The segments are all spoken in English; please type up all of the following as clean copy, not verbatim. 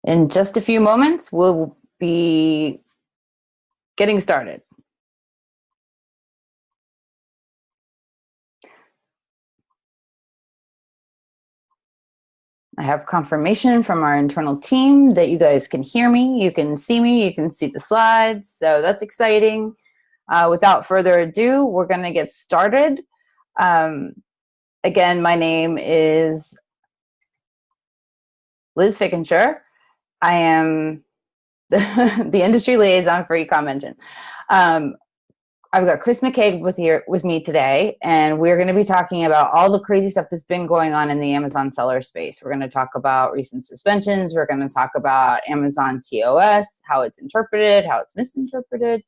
In just a few moments, we'll be getting started. I have confirmation from our internal team that you guys can hear me, you can see the slides, so that's exciting. Without further ado, we're going to get started. Again, my name is Liz Fickenscher. I am the industry liaison for eComEngine. I've got Chris McCabe with me today, and we're going to be talking about all the crazy stuff that's been going on in the Amazon seller space. We're going to talk about recent suspensions. We're going to talk about Amazon TOS, how it's interpreted, how it's misinterpreted,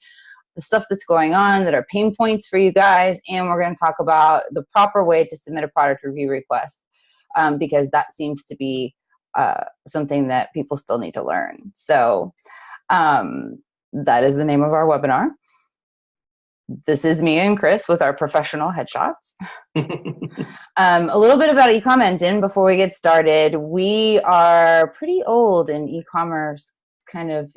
the stuff that's going on that are pain points for you guys, and we're going to talk about the proper way to submit a product review request, because that seems to be something that people still need to learn. So that is the name of our webinar. This is me and Chris with our professional headshots. A little bit about eComEngine before we get started. We are pretty old in e-commerce kind of,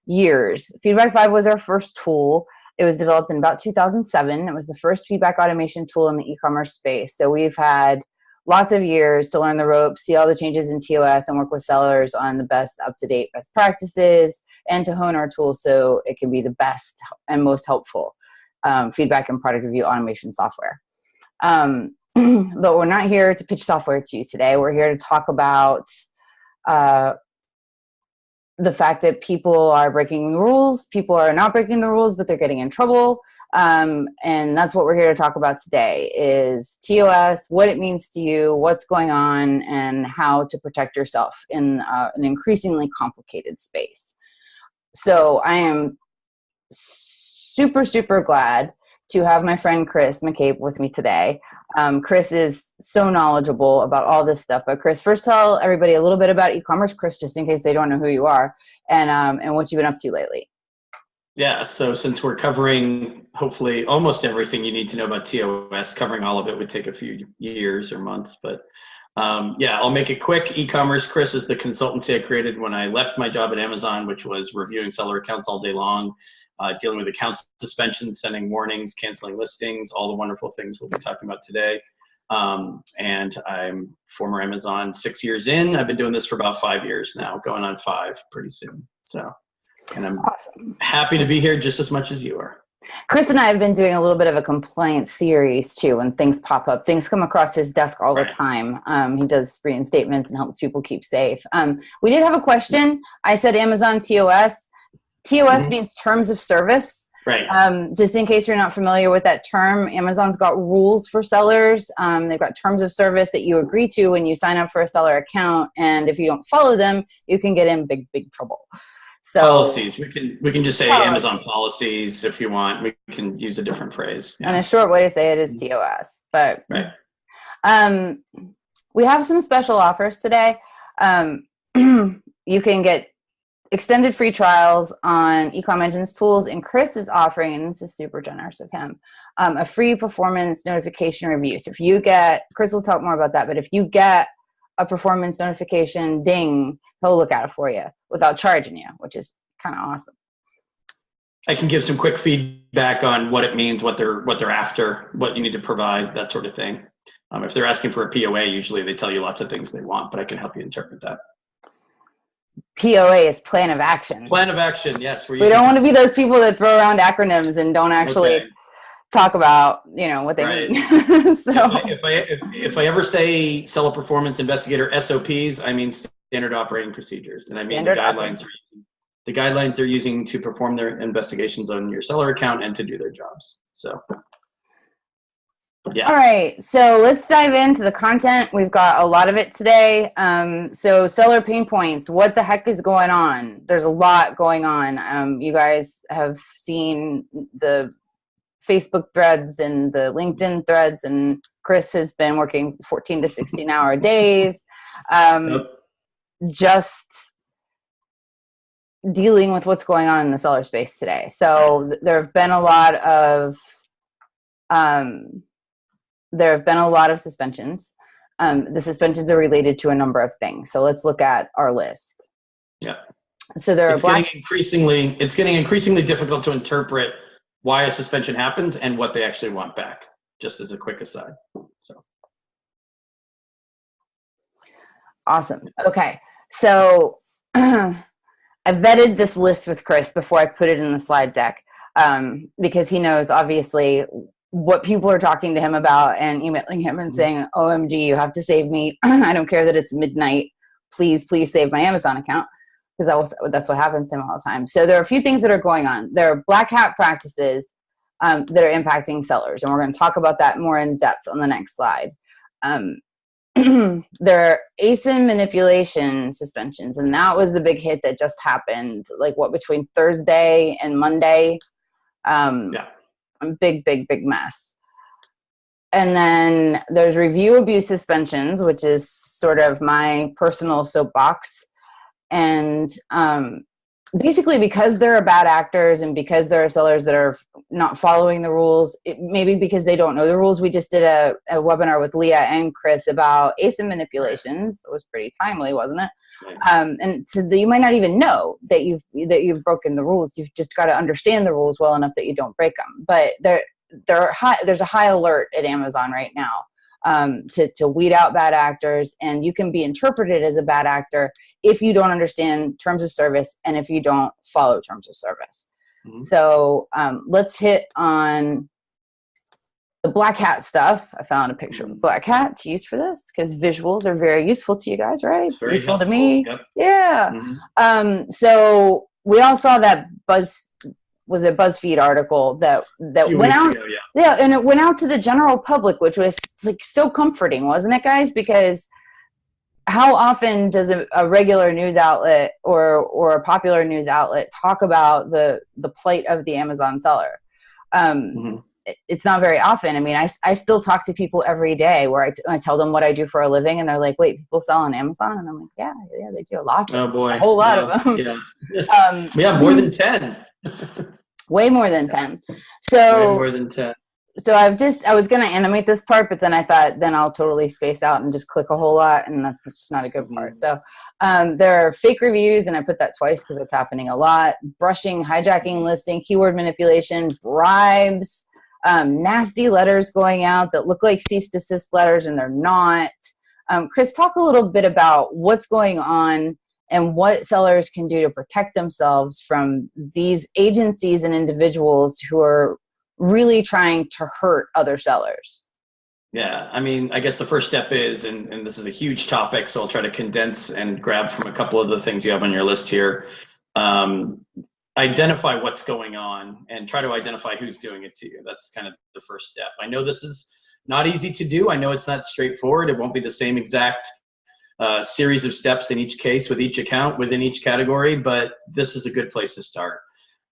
years. Feedback 5 was our first tool. It was developed in about 2007. It was the first feedback automation tool in the e-commerce space. So we've had lots of years to learn the ropes, see all the changes in TOS, and work with sellers on the best up-to-date best practices, and to hone our tool so it can be the best and most helpful feedback and product review automation software. But we're not here to pitch software to you today. We're here to talk about the fact that people are breaking the rules. People are not breaking the rules, but they're getting in trouble. And that's what we're here to talk about today is TOS, what it means to you, what's going on, and how to protect yourself in an increasingly complicated space. So I am super, super glad to have my friend Chris McCabe with me today. Chris is so knowledgeable about all this stuff. But Chris, first tell everybody a little bit about eCommerceChris, just in case they don't know who you are, and what you've been up to lately. Yeah, so since we're covering hopefully almost everything you need to know about TOS, covering all of it would take a few years or months, but yeah, I'll make it quick. eCommerceChris is the consultancy I created when I left my job at Amazon, which was reviewing seller accounts all day long, dealing with account suspensions, sending warnings, canceling listings, all the wonderful things we'll be talking about today. And I'm former Amazon 6 years in. I've been doing this for about 5 years now, going on 5 pretty soon. So, and I'm awesome. Happy to be here just as much as you are. Chris and I have been doing a little bit of a compliance series too, when things pop up. Things come across his desk all the time. He does reinstatements and helps people keep safe. We did have a question. I said Amazon TOS. TOS means terms of service. Right. Just in case you're not familiar with that term, Amazon's got rules for sellers. They've got terms of service that you agree to when you sign up for a seller account. And if you don't follow them, you can get in big, big trouble. So, policies. We can just say Amazon policies if you want. We can use a different phrase. Yeah. And a short way to say it is TOS. But we have some special offers today. You can get extended free trials on eComEngine's tools, and Chris is offering, and this is super generous of him, a free performance notification review. So if you get, Chris will talk more about that, but if you get a performance notification ding, he'll look at it for you without charging you, which is kind of awesome. I can give some quick feedback on what it means, what they're after, what you need to provide, that sort of thing. If they're asking for a POA, usually they tell you lots of things they want, but I can help you interpret that. POA is plan of action. Plan of action, yes. We don't want to be those people that throw around acronyms and don't actually talk about, what they mean. So if I ever say seller performance investigator SOPs, I mean standard operating procedures, and I mean the guidelines they're using to perform their investigations on your seller account and to do their jobs. So yeah. All right, so let's dive into the content. We've got a lot of it today. So seller pain points, what the heck is going on? There's a lot going on. You guys have seen the Facebook threads and the LinkedIn threads, and Chris has been working 14 to 16-hour days, just dealing with what's going on in the seller space today. So there have been a lot of suspensions. The suspensions are related to a number of things. So let's look at our list. Yeah. So there are it's getting increasingly difficult to interpret why a suspension happens and what they actually want back, just as a quick aside. So awesome. Okay. So I vetted this list with Chris before I put it in the slide deck, because he knows obviously what people are talking to him about and emailing him and saying, OMG, you have to save me. I don't care that it's midnight. Please save my Amazon account. Because that's what happens to him all the time. So there are a few things that are going on. There are black hat practices that are impacting sellers, and we're going to talk about that more in depth on the next slide. There are ASIN manipulation suspensions, and that was the big hit that just happened, like between Thursday and Monday. Big mess. And then there's review abuse suspensions, which is sort of my personal soapbox. And basically, because there are bad actors and because there are sellers that are not following the rules, maybe because they don't know the rules. We just did a webinar with Leah and Chris about ASIN manipulations. It was pretty timely, wasn't it? And so you might not even know that you've broken the rules. You've just got to understand the rules well enough that you don't break them. But there's a high alert at Amazon right now to weed out bad actors, and you can be interpreted as a bad actor if you don't understand terms of service and if you don't follow terms of service. So let's hit on the Blackhat stuff. I found a picture of a Blackhat to use for this because visuals are very useful to you guys, right? It's very useful helpful. To me. Yep. Yeah. So we all saw that BuzzFeed article that went out ago, and it went out to the general public, which was like so comforting, wasn't it, guys? Because how often does a regular news outlet or a popular news outlet talk about the plight of the Amazon seller? It's not very often. I mean, I still talk to people every day where I tell them what I do for a living, and they're like, "Wait, people sell on Amazon?" And I'm like, "Yeah, they do. A whole lot of them." Yeah, more than 10. Way more than 10. So way more than 10. So I was going to animate this part, but then I thought then I'll totally space out and just click a whole lot, and that's just not a good part. So there are fake reviews, and I put that twice because it's happening a lot. Brushing, hijacking listing, keyword manipulation, bribes, nasty letters going out that look like cease desist letters and they're not. Chris, talk a little bit about what's going on and what sellers can do to protect themselves from these agencies and individuals who are really trying to hurt other sellers. Yeah, I mean, I guess the first step is, and this is a huge topic, so I'll try to condense and grab from a couple of the things you have on your list here. Identify what's going on and try to identify who's doing it to you. That's kind of the first step. I know this is not easy to do. I know it's not straightforward. It won't be the same exact series of steps in each case with each account within each category, but this is a good place to start.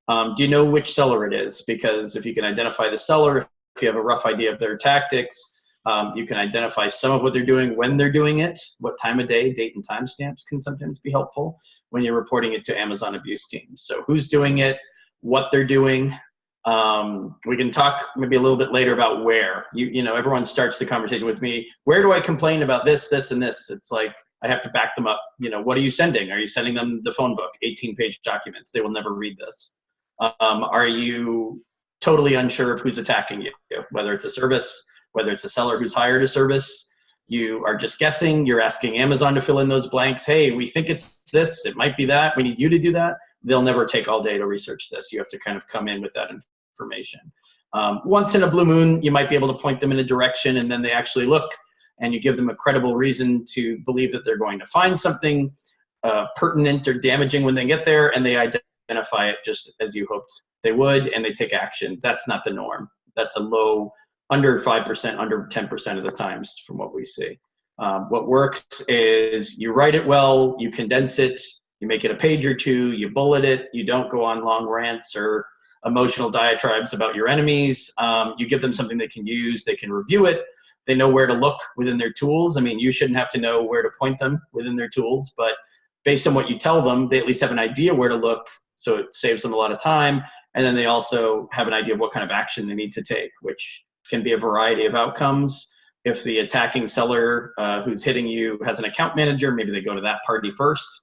Do you know which seller it is? Because if you can identify the seller, if you have a rough idea of their tactics, you can identify some of what they're doing, when they're doing it, what time of day, date and timestamps can sometimes be helpful when you're reporting it to Amazon abuse teams. So who's doing it, what they're doing. We can talk maybe a little bit later about where. You know, everyone starts the conversation with me, where do I complain about this, this, and this? It's like, I have to back them up. You know, what are you sending? Are you sending them the phone book, 18-page documents? They will never read this. Are you totally unsure of who's attacking you, whether it's a service, whether it's a seller who's hired a service? You are just guessing. You're asking Amazon to fill in those blanks. Hey, we think it's this. It might be that. We need you to do that. They'll never take all day to research this. You have to kind of come in with that information. Once in a blue moon, you might be able to point them in a direction, and then they actually look, and you give them a credible reason to believe that they're going to find something pertinent or damaging when they get there, and they identify it just as you hoped they would, and they take action. That's not the norm. That's a low, under 5%, under 10% of the times from what we see. What works is you write it well, you condense it, you make it a page or two, you bullet it, you don't go on long rants or emotional diatribes about your enemies. You give them something they can use, they can review it, they know where to look within their tools. I mean, you shouldn't have to know where to point them within their tools, but based on what you tell them, they at least have an idea where to look, so it saves them a lot of time. And then they also have an idea of what kind of action they need to take, which can be a variety of outcomes. If the attacking seller who's hitting you has an account manager, maybe they go to that party first,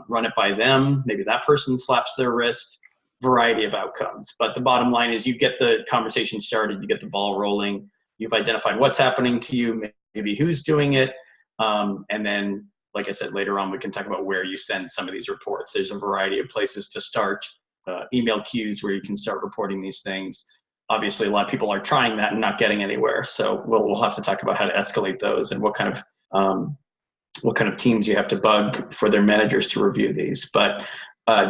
run it by them. Maybe that person slaps their wrist, variety of outcomes. But the bottom line is you get the conversation started, you get the ball rolling, you've identified what's happening to you, maybe who's doing it. And then, like I said, later on, we can talk about where you send some of these reports. There's a variety of places to start, email queues where you can start reporting these things. Obviously, a lot of people are trying that and not getting anywhere. So we'll have to talk about how to escalate those and what kind of teams you have to bug for their managers to review these. But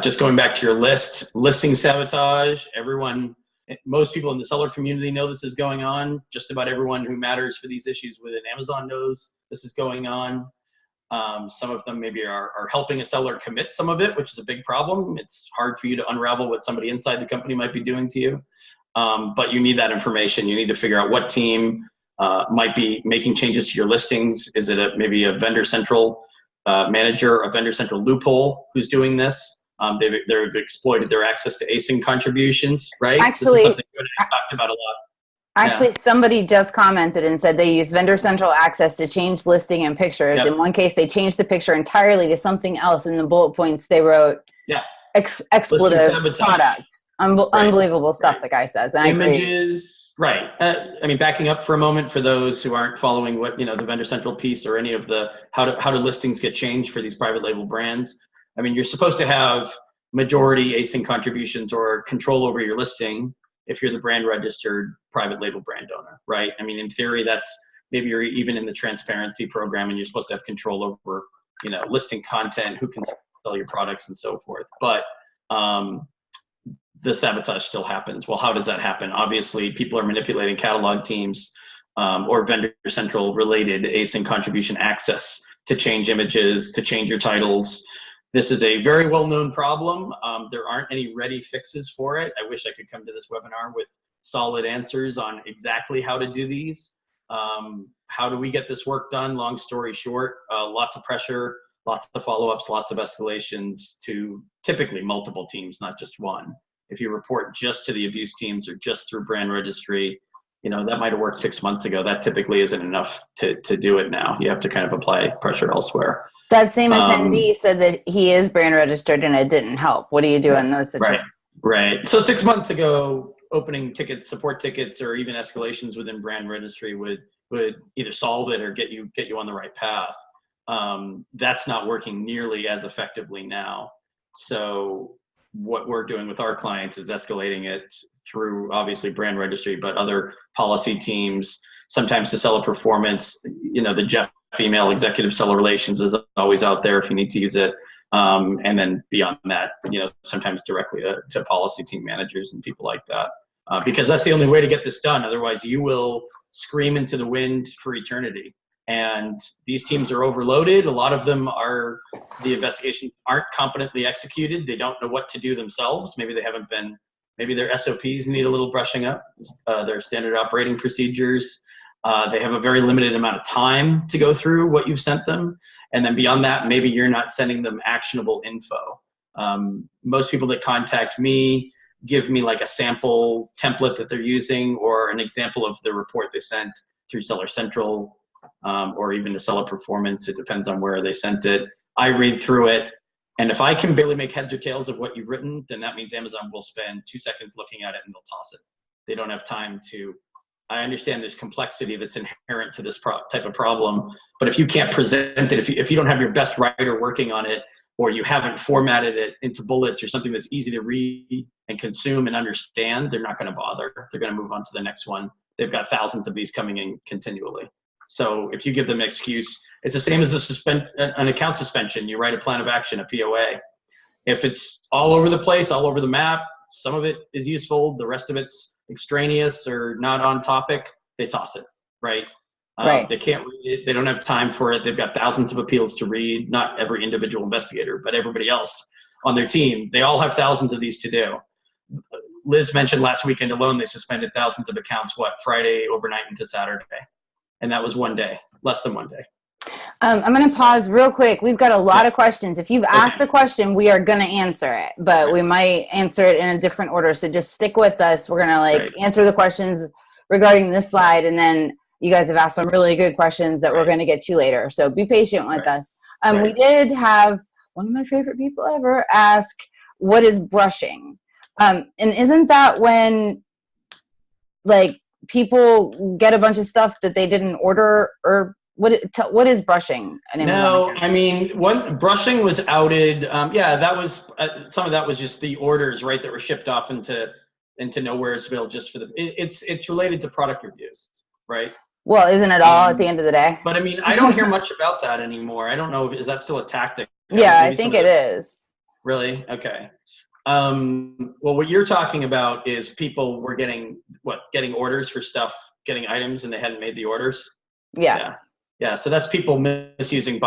just going back to your list, listing sabotage, most people in the seller community know this is going on. Just about everyone who matters for these issues within Amazon knows this is going on. Some of them maybe are helping a seller commit some of it, which is a big problem. It's hard for you to unravel what somebody inside the company might be doing to you. But you need that information. You need to figure out what team might be making changes to your listings. Is it maybe a vendor central manager, a vendor central loophole who's doing this? They've exploited their access to ASIN contributions, right? Actually, this is something I talked about a lot. Actually, somebody just commented and said they use vendor central access to change listing and pictures. Yep. In one case, they changed the picture entirely to something else. In the bullet points, they wrote expletive products. Unbelievable stuff, the guy says. And images, right. I mean, backing up for a moment for those who aren't following what, the vendor central piece or any of the how do listings get changed for these private label brands. I mean, you're supposed to have majority ASIN contributions or control over your listing if you're the brand registered private label brand owner, right? I mean, in theory, that's maybe you're even in the transparency program and you're supposed to have control over, listing content, who can sell your products and so forth. But the sabotage still happens. Well, how does that happen? Obviously, people are manipulating catalog teams or vendor central related ASIN contribution access to change images, to change your titles. This is a very well-known problem. There aren't any ready fixes for it. I wish I could come to this webinar with solid answers on exactly how to do these. How do we get this work done? Long story short, lots of pressure, lots of follow-ups, lots of escalations to typically multiple teams, not just one. If you report just to the abuse teams or just through brand registry, that might have worked 6 months ago. That typically isn't enough to do it now. You have to kind of apply pressure elsewhere. That same attendee said that he is brand registered and it didn't help. What do you do in those situations? Right. So 6 months ago, opening tickets, support tickets, or even escalations within brand registry would either solve it or get you on the right path. That's not working nearly as effectively now. So what we're doing with our clients is escalating it through obviously brand registry, but other policy teams, sometimes to seller performance, the Jeff email, executive seller relations is always out there if you need to use it. And then beyond that, sometimes directly to policy team managers and people like that, because that's the only way to get this done. Otherwise you will scream into the wind for eternity. And these teams are overloaded. A lot of them the investigations aren't competently executed. They don't know what to do themselves. Maybe their SOPs need a little brushing up, their standard operating procedures. They have a very limited amount of time to go through what you've sent them. And then beyond that, maybe you're not sending them actionable info. Most people that contact me give me like a sample template that they're using or an example of the report they sent through Seller Central or even to Seller Performance. It depends on where they sent it. I read through it. And if I can barely make heads or tails of what you've written, then that means Amazon will spend 2 seconds looking at it and they'll toss it. They don't have time to. I understand there's complexity that's inherent to this type of problem, but if you can't present it, if you don't have your best writer working on it, or you haven't formatted it into bullets or something that's easy to read and consume and understand, they're not going to bother. They're going to move on to the next one. They've got thousands of these coming in continually. So if you give them an excuse, it's the same as an account suspension. You write a plan of action, a POA. If it's all over the place, all over the map, some of it is useful, the rest of it's extraneous or not on topic, they toss it, right? They can't read it. They don't have time for it. They've got thousands of appeals to read, not every individual investigator, but everybody else on their team. They all have thousands of these to do. Liz mentioned last weekend alone, they suspended thousands of accounts, Friday overnight into Saturday. And that was one day, less than one day. I'm going to pause real quick. We've got a lot of questions. If you've asked a question, we are going to answer it, but we might answer it in a different order. So just stick with us. We're going to answer the questions regarding this slide. And then you guys have asked some really good questions that we're going to get to later. So be patient with us. We did have one of my favorite people ever ask, what is brushing? And isn't that when like people get a bunch of stuff that they didn't order, or what is brushing? No, I mean, brushing was outed. Yeah, that was some of that was just the orders, right, that were shipped off into Nowheresville just for it's related to product reviews, right? Well, isn't it all at the end of the day? But I mean, I don't hear much about that anymore. I don't know, is that still a tactic? Yeah, I think it is. Really? Okay. Well, what you're talking about is people were getting orders for stuff, getting items, and they hadn't made the orders. Yeah. So that's people misusing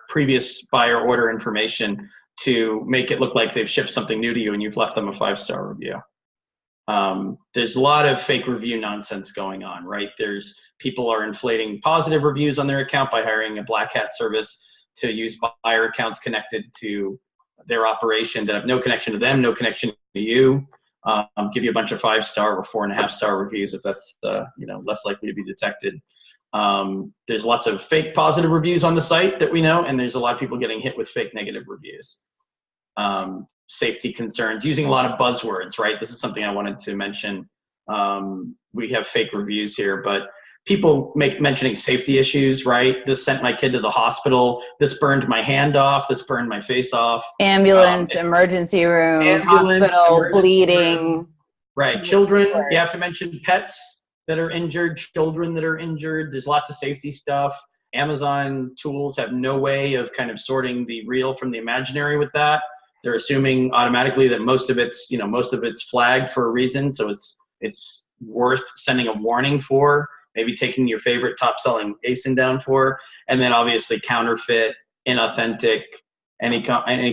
previous buyer order information to make it look like they've shipped something new to you and you've left them a 5-star review. There's a lot of fake review nonsense going on, right? People are inflating positive reviews on their account by hiring a Blackhat service to use buyer accounts connected to their operation that have no connection to them, no connection to you. Give you a bunch of 5-star or 4.5-star reviews if that's less likely to be detected. There's lots of fake positive reviews on the site that we know, and there's a lot of people getting hit with fake negative reviews. Safety concerns, using a lot of buzzwords, right? This is something I wanted to mention. We have fake reviews here, but people mentioning safety issues, right? This sent my kid to the hospital. This burned my hand off. This burned my face off. Ambulance, emergency room, hospital, bleeding. Right. Children, you have to mention pets that are injured, children that are injured. There's lots of safety stuff. Amazon tools have no way of kind of sorting the real from the imaginary with that. They're assuming automatically that most of it's flagged for a reason. So it's worth sending a warning for, maybe taking your favorite top selling ASIN down for, and then obviously counterfeit, inauthentic, any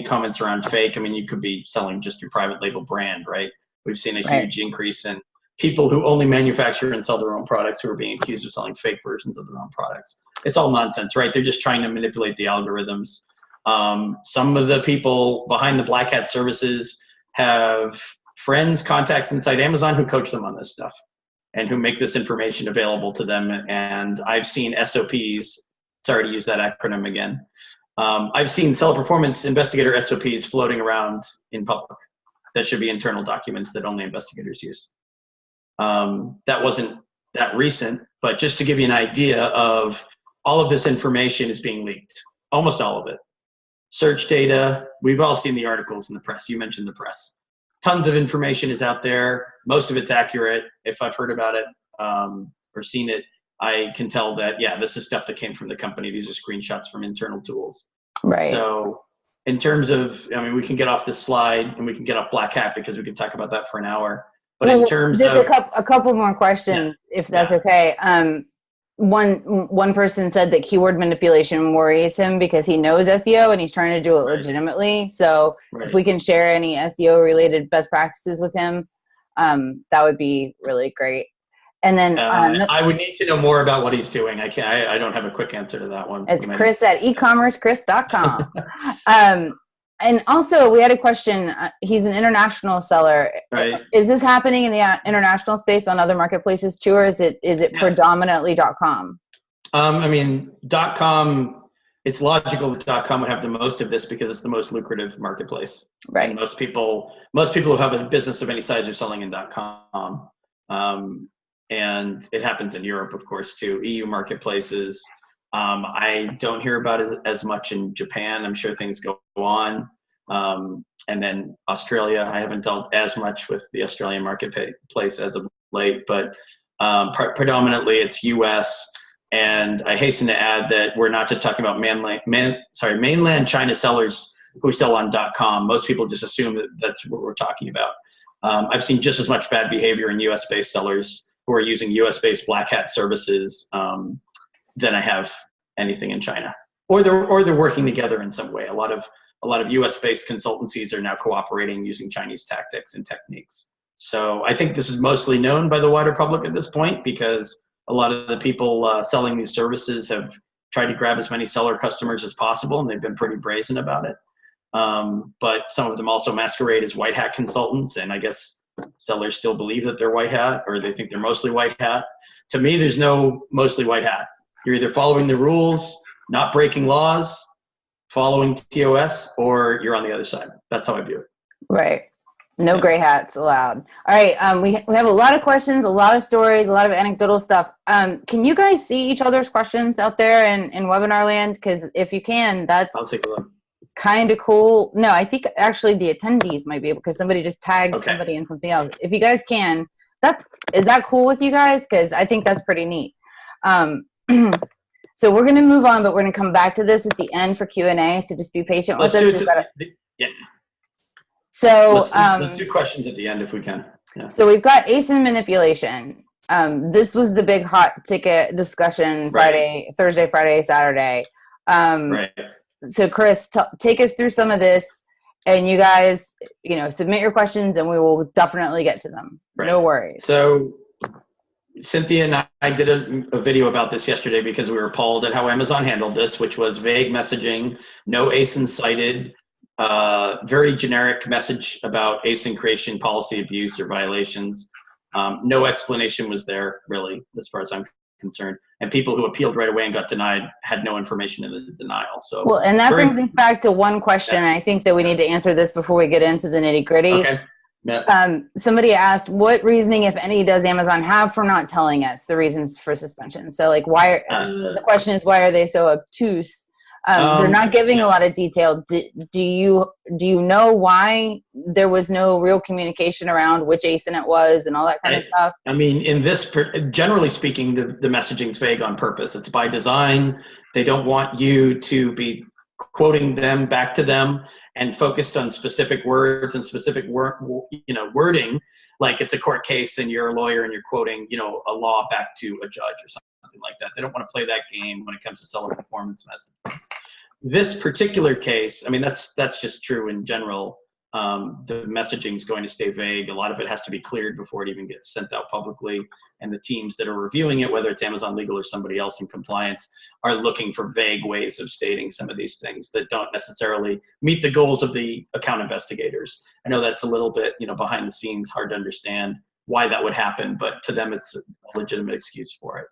comments around fake. I mean, you could be selling just your private label brand, right? We've seen a huge increase in people who only manufacture and sell their own products who are being accused of selling fake versions of their own products. It's all nonsense, right? They're just trying to manipulate the algorithms. Some of the people behind the Blackhat services have friends, contacts inside Amazon who coach them on this stuff and who make this information available to them. And I've seen SOPs, sorry to use that acronym again. I've seen seller performance investigator SOPs floating around in public that should be internal documents that only investigators use. That wasn't that recent, but just to give you an idea of all of this information is being leaked, almost all of it. Search data, we've all seen the articles in the press. You mentioned the press. Tons of information is out there. Most of it's accurate. If I've heard about it or seen it, I can tell that, yeah, this is stuff that came from the company. These are screenshots from internal tools. Right. So in terms of, I mean, we can get off this slide and we can get off Blackhat because we can talk about that for an hour. But in terms of a couple more questions, if that's okay. One person said that keyword manipulation worries him because he knows SEO and he's trying to do it legitimately. So if we can share any SEO related best practices with him, that would be really great. And then I would need to know more about what he's doing. I don't have a quick answer to that one. It's Chris at eCommerceChris.com. And also, we had a question. He's an international seller. Right. Is this happening in the international space on other marketplaces too, or is it predominantly .com? I mean, .com. It's logical that .com would have the most of this because it's the most lucrative marketplace. Right. And most people who have a business of any size are selling in .com. And it happens in Europe, of course, too. EU marketplaces. I don't hear about it as much in Japan. I'm sure things go on. And then Australia, I haven't dealt as much with the Australian marketplace as of late, but predominantly it's US. And I hasten to add that we're not just talking about mainland China sellers who sell on .com. Most people just assume that that's what we're talking about. I've seen just as much bad behavior in US-based sellers who are using US-based Blackhat services than I have anything in China, or they're working together in some way. A lot of US-based consultancies are now cooperating using Chinese tactics and techniques. So I think this is mostly known by the wider public at this point because a lot of the people selling these services have tried to grab as many seller customers as possible, and they've been pretty brazen about it. But some of them also masquerade as white hat consultants, and I guess sellers still believe that they're white hat, or they think they're mostly white hat. to me, there's no mostly white hat. You're either following the rules, not breaking laws, following TOS, or you're on the other side. That's how I view it. Right. No gray hats allowed. All right. We have a lot of questions, a lot of stories, a lot of anecdotal stuff. Can you guys see each other's questions out there in webinar land? Because if you can, that's I'll take a look. Kind of cool. No, I think actually the attendees might be able, because somebody just tagged somebody in something else. If you guys can, is that cool with you guys? Because I think that's pretty neat. So we're going to move on, but we're going to come back to this at the end for Q&A. So just be patient with us. Yeah. So let's do questions at the end if we can. Yeah. So we've got ASIN manipulation. This was the big hot ticket discussion Thursday, Friday, Saturday. Right. So Chris, take us through some of this, and you guys, submit your questions and we will definitely get to them. Right. No worries. So Cynthia and I did a video about this yesterday because we were appalled at how Amazon handled this, which was vague messaging, no ASIN cited, very generic message about ASIN creation, policy abuse or violations. No explanation was there really, as far as I'm concerned. And people who appealed right away and got denied had no information in the denial. So well, and that brings us back to one question. And I think that we need to answer this before we get into the nitty gritty. Okay. Yeah. Somebody asked, what reasoning, if any, does Amazon have for not telling us the reasons for suspension? So like, why, the question is, why are they so obtuse? They're not giving a lot of detail. Do you know why there was no real communication around which ASIN it was and all that kind of stuff? I mean, in this, generally speaking, the messaging's vague on purpose. It's by design. They don't want you to be quoting them back to them and focused on specific words and specific wording, like it's a court case and you're a lawyer and you're quoting, a law back to a judge or something like that. They don't want to play that game when it comes to seller performance messaging. This particular case, I mean, that's just true in general. The messaging is going to stay vague. A lot of it has to be cleared before it even gets sent out publicly. And the teams that are reviewing it, whether it's Amazon Legal or somebody else in compliance, are looking for vague ways of stating some of these things that don't necessarily meet the goals of the account investigators. I know that's a little bit, behind the scenes, hard to understand why that would happen, but to them, it's a legitimate excuse for it.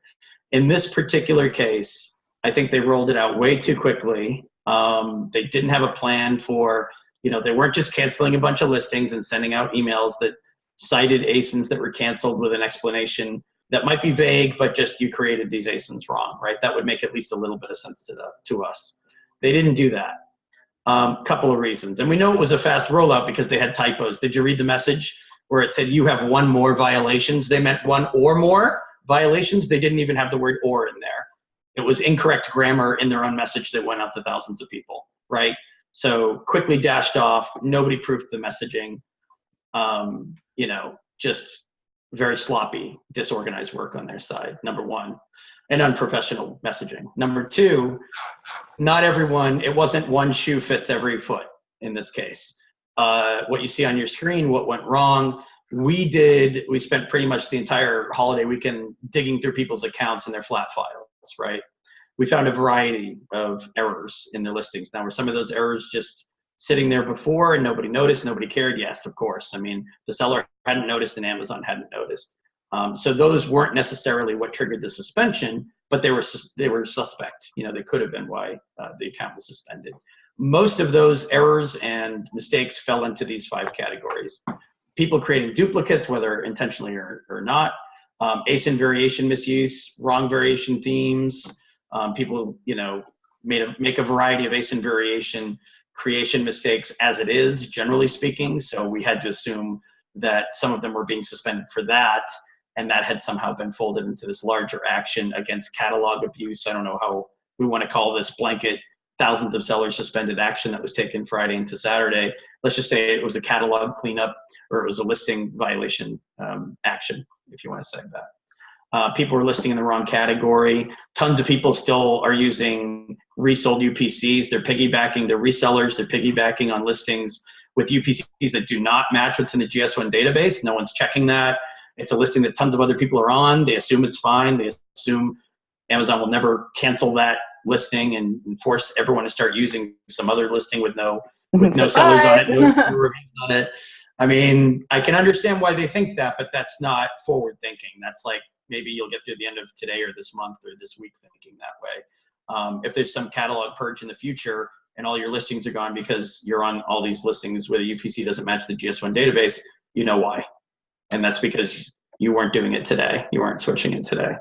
In this particular case, I think they rolled it out way too quickly. They didn't have a plan for, they weren't just canceling a bunch of listings and sending out emails that cited ASINs that were canceled with an explanation that might be vague, but just you created these ASINs wrong, right? That would make at least a little bit of sense to us. They didn't do that. Couple of reasons. And we know it was a fast rollout because they had typos. Did you read the message where it said you have one more violations? They meant one or more violations. They didn't even have the word or in there. It was incorrect grammar in their own message that went out to thousands of people, right? So quickly dashed off. Nobody proofed the messaging. Just very sloppy, disorganized work on their side, number one, and unprofessional messaging. Number two, not everyone, it wasn't one shoe fits every foot in this case. What you see on your screen, what went wrong, we spent pretty much the entire holiday weekend digging through people's accounts and their flat files, right? We found a variety of errors in their listings. Now, were some of those errors just sitting there before and nobody noticed, nobody cared? Yes, of course. I mean, the seller hadn't noticed and Amazon hadn't noticed. So those weren't necessarily what triggered the suspension, but they were suspect. They could have been why the account was suspended. Most of those errors and mistakes fell into these 5 categories. People creating duplicates, whether intentionally or not, ASIN variation misuse, wrong variation themes, people, make a variety of ASIN variation creation mistakes as it is, generally speaking. So we had to assume that some of them were being suspended for that, and that had somehow been folded into this larger action against catalog abuse. I don't know how we want to call this blanket thousands of sellers suspended action that was taken Friday into Saturday. Let's just say it was a catalog cleanup or it was a listing violation action, if you want to say that. People were listing in the wrong category. Tons of people still are using resold UPCs. They're piggybacking, they're resellers, they're piggybacking on listings with UPCs that do not match what's in the GS1 database. No one's checking that. It's a listing that tons of other people are on. They assume it's fine. They assume Amazon will never cancel that listing and force everyone to start using some other listing with no sellers on it, no reviews on it. I mean, I can understand why they think that, but that's not forward thinking. That's like maybe you'll get through the end of today or this month or this week thinking that way. If there's some catalog purge in the future and all your listings are gone because you're on all these listings where the UPC doesn't match the GS1 database, you know why. And that's because you weren't doing it today. You weren't switching it today.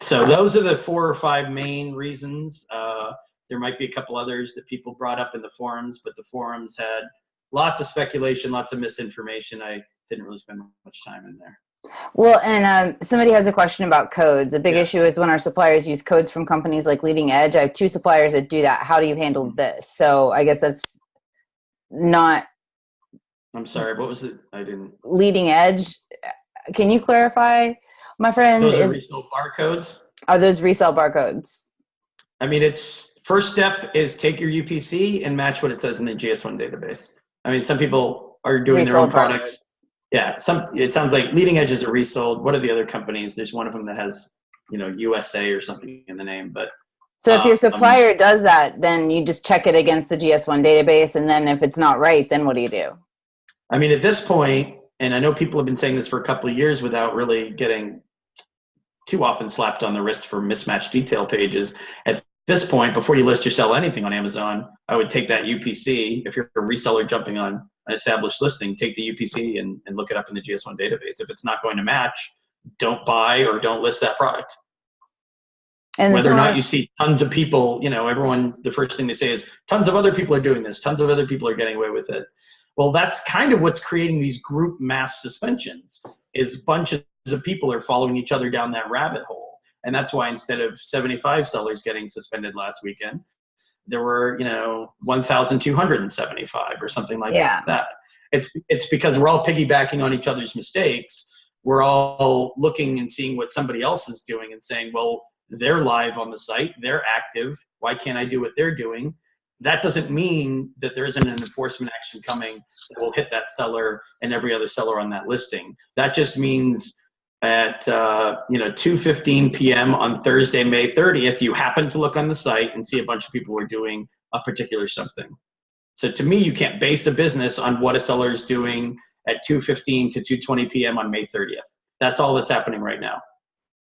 So those are the 4 or 5 main reasons. There might be a couple others that people brought up in the forums, but the forums had lots of speculation, lots of misinformation. I didn't really spend much time in there. Well, and somebody has a question about codes. A big issue is when our suppliers use codes from companies like Leading Edge. I have 2 suppliers that do that. How do you handle this? So I guess that's not. I'm sorry, what was it? I didn't. Leading Edge. Can you clarify, my friend? Those are resale barcodes. Are those resale barcodes? I mean, it's first step is take your UPC and match what it says in the GS1 database. I mean, some people are doing their own products. Yeah, it sounds like Leading Edge is a resold. What are the other companies? There's one of them that has, USA or something in the name. But so if your supplier does that, then you just check it against the GS1 database, and then if it's not right, then what do you do? I mean, at this point, and I know people have been saying this for a couple of years without really getting too often slapped on the wrist for mismatched detail pages. At this point, before you list or sell anything on Amazon, I would take that UPC. If you're a reseller jumping on an established listing, take the UPC and look it up in the GS1 database. If it's not going to match, don't buy or don't list that product. And whether or not you see tons of people, everyone, the first thing they say is tons of other people are doing this, tons of other people are getting away with it. Well, that's kind of what's creating these group mass suspensions, is bunches of people are following each other down that rabbit hole. And that's why instead of 75 sellers getting suspended last weekend, there were, 1,275 or something like that. It's because we're all piggybacking on each other's mistakes. We're all looking and seeing what somebody else is doing and saying, well, they're live on the site, they're active, why can't I do what they're doing? That doesn't mean that there isn't an enforcement action coming that will hit that seller and every other seller on that listing. That just means at 2:15 p.m. on Thursday, May 30th, you happen to look on the site and see a bunch of people were doing a particular something. So to me, you can't base a business on what a seller is doing at 2:15 to 2:20 p.m. on May 30th. That's all that's happening right now.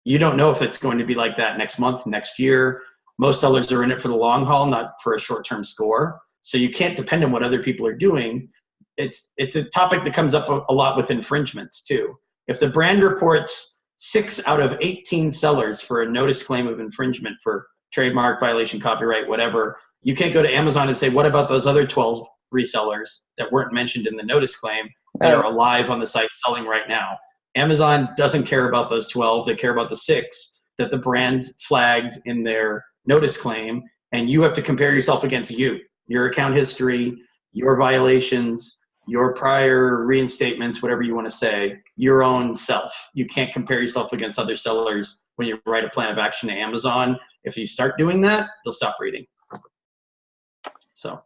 You don't know if it's going to be like that next month, next year. Most sellers are in it for the long haul, not for a short-term score. So you can't depend on what other people are doing. It's a topic that comes up a lot with infringements too. If the brand reports 6 out of 18 sellers for a notice claim of infringement for trademark violation, copyright, whatever, you can't go to Amazon and say, what about those other 12 resellers that weren't mentioned in the notice claim that are alive on the site selling right now? Amazon doesn't care about those 12. They care about the 6 that the brand flagged in their notice claim, and you have to compare yourself against your account history, your violations, your prior reinstatements, whatever you want to say, your own self. You can't compare yourself against other sellers when you write a plan of action to Amazon. If you start doing that, they'll stop reading. So,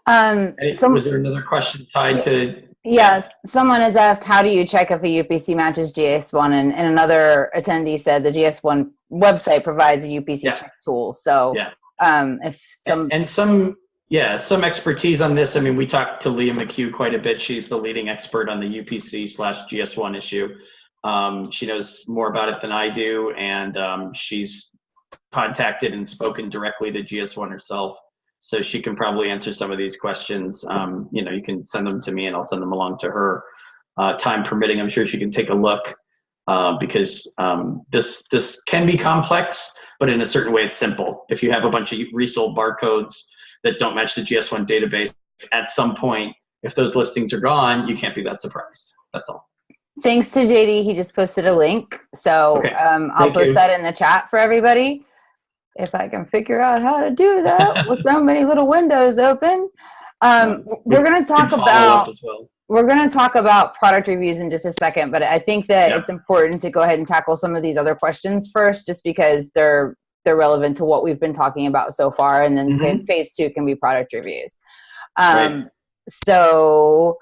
was there another question tied to? Yes, someone has asked, how do you check if a UPC matches GS1? And another attendee said the GS1 website provides a UPC check tool. So if some expertise on this. I mean, we talked to Leah McHugh quite a bit. She's the leading expert on the UPC/GS1 issue. She knows more about it than I do, and she's contacted and spoken directly to GS1 herself. So she can probably answer some of these questions. You can send them to me and I'll send them along to her. Time permitting, I'm sure she can take a look because this can be complex, but in a certain way it's simple. If you have a bunch of resold barcodes that don't match the GS1 database, at some point, if those listings are gone, you can't be that surprised. That's all. Thanks to JD. He just posted a link. So I'll post that in the chat for everybody. If I can figure out how to do that with so many little windows open. We're going to talk about product reviews in just a second, but I think that it's important to go ahead and tackle some of these other questions first, just because they're relevant to what we've been talking about so far. And then phase 2 can be product reviews. So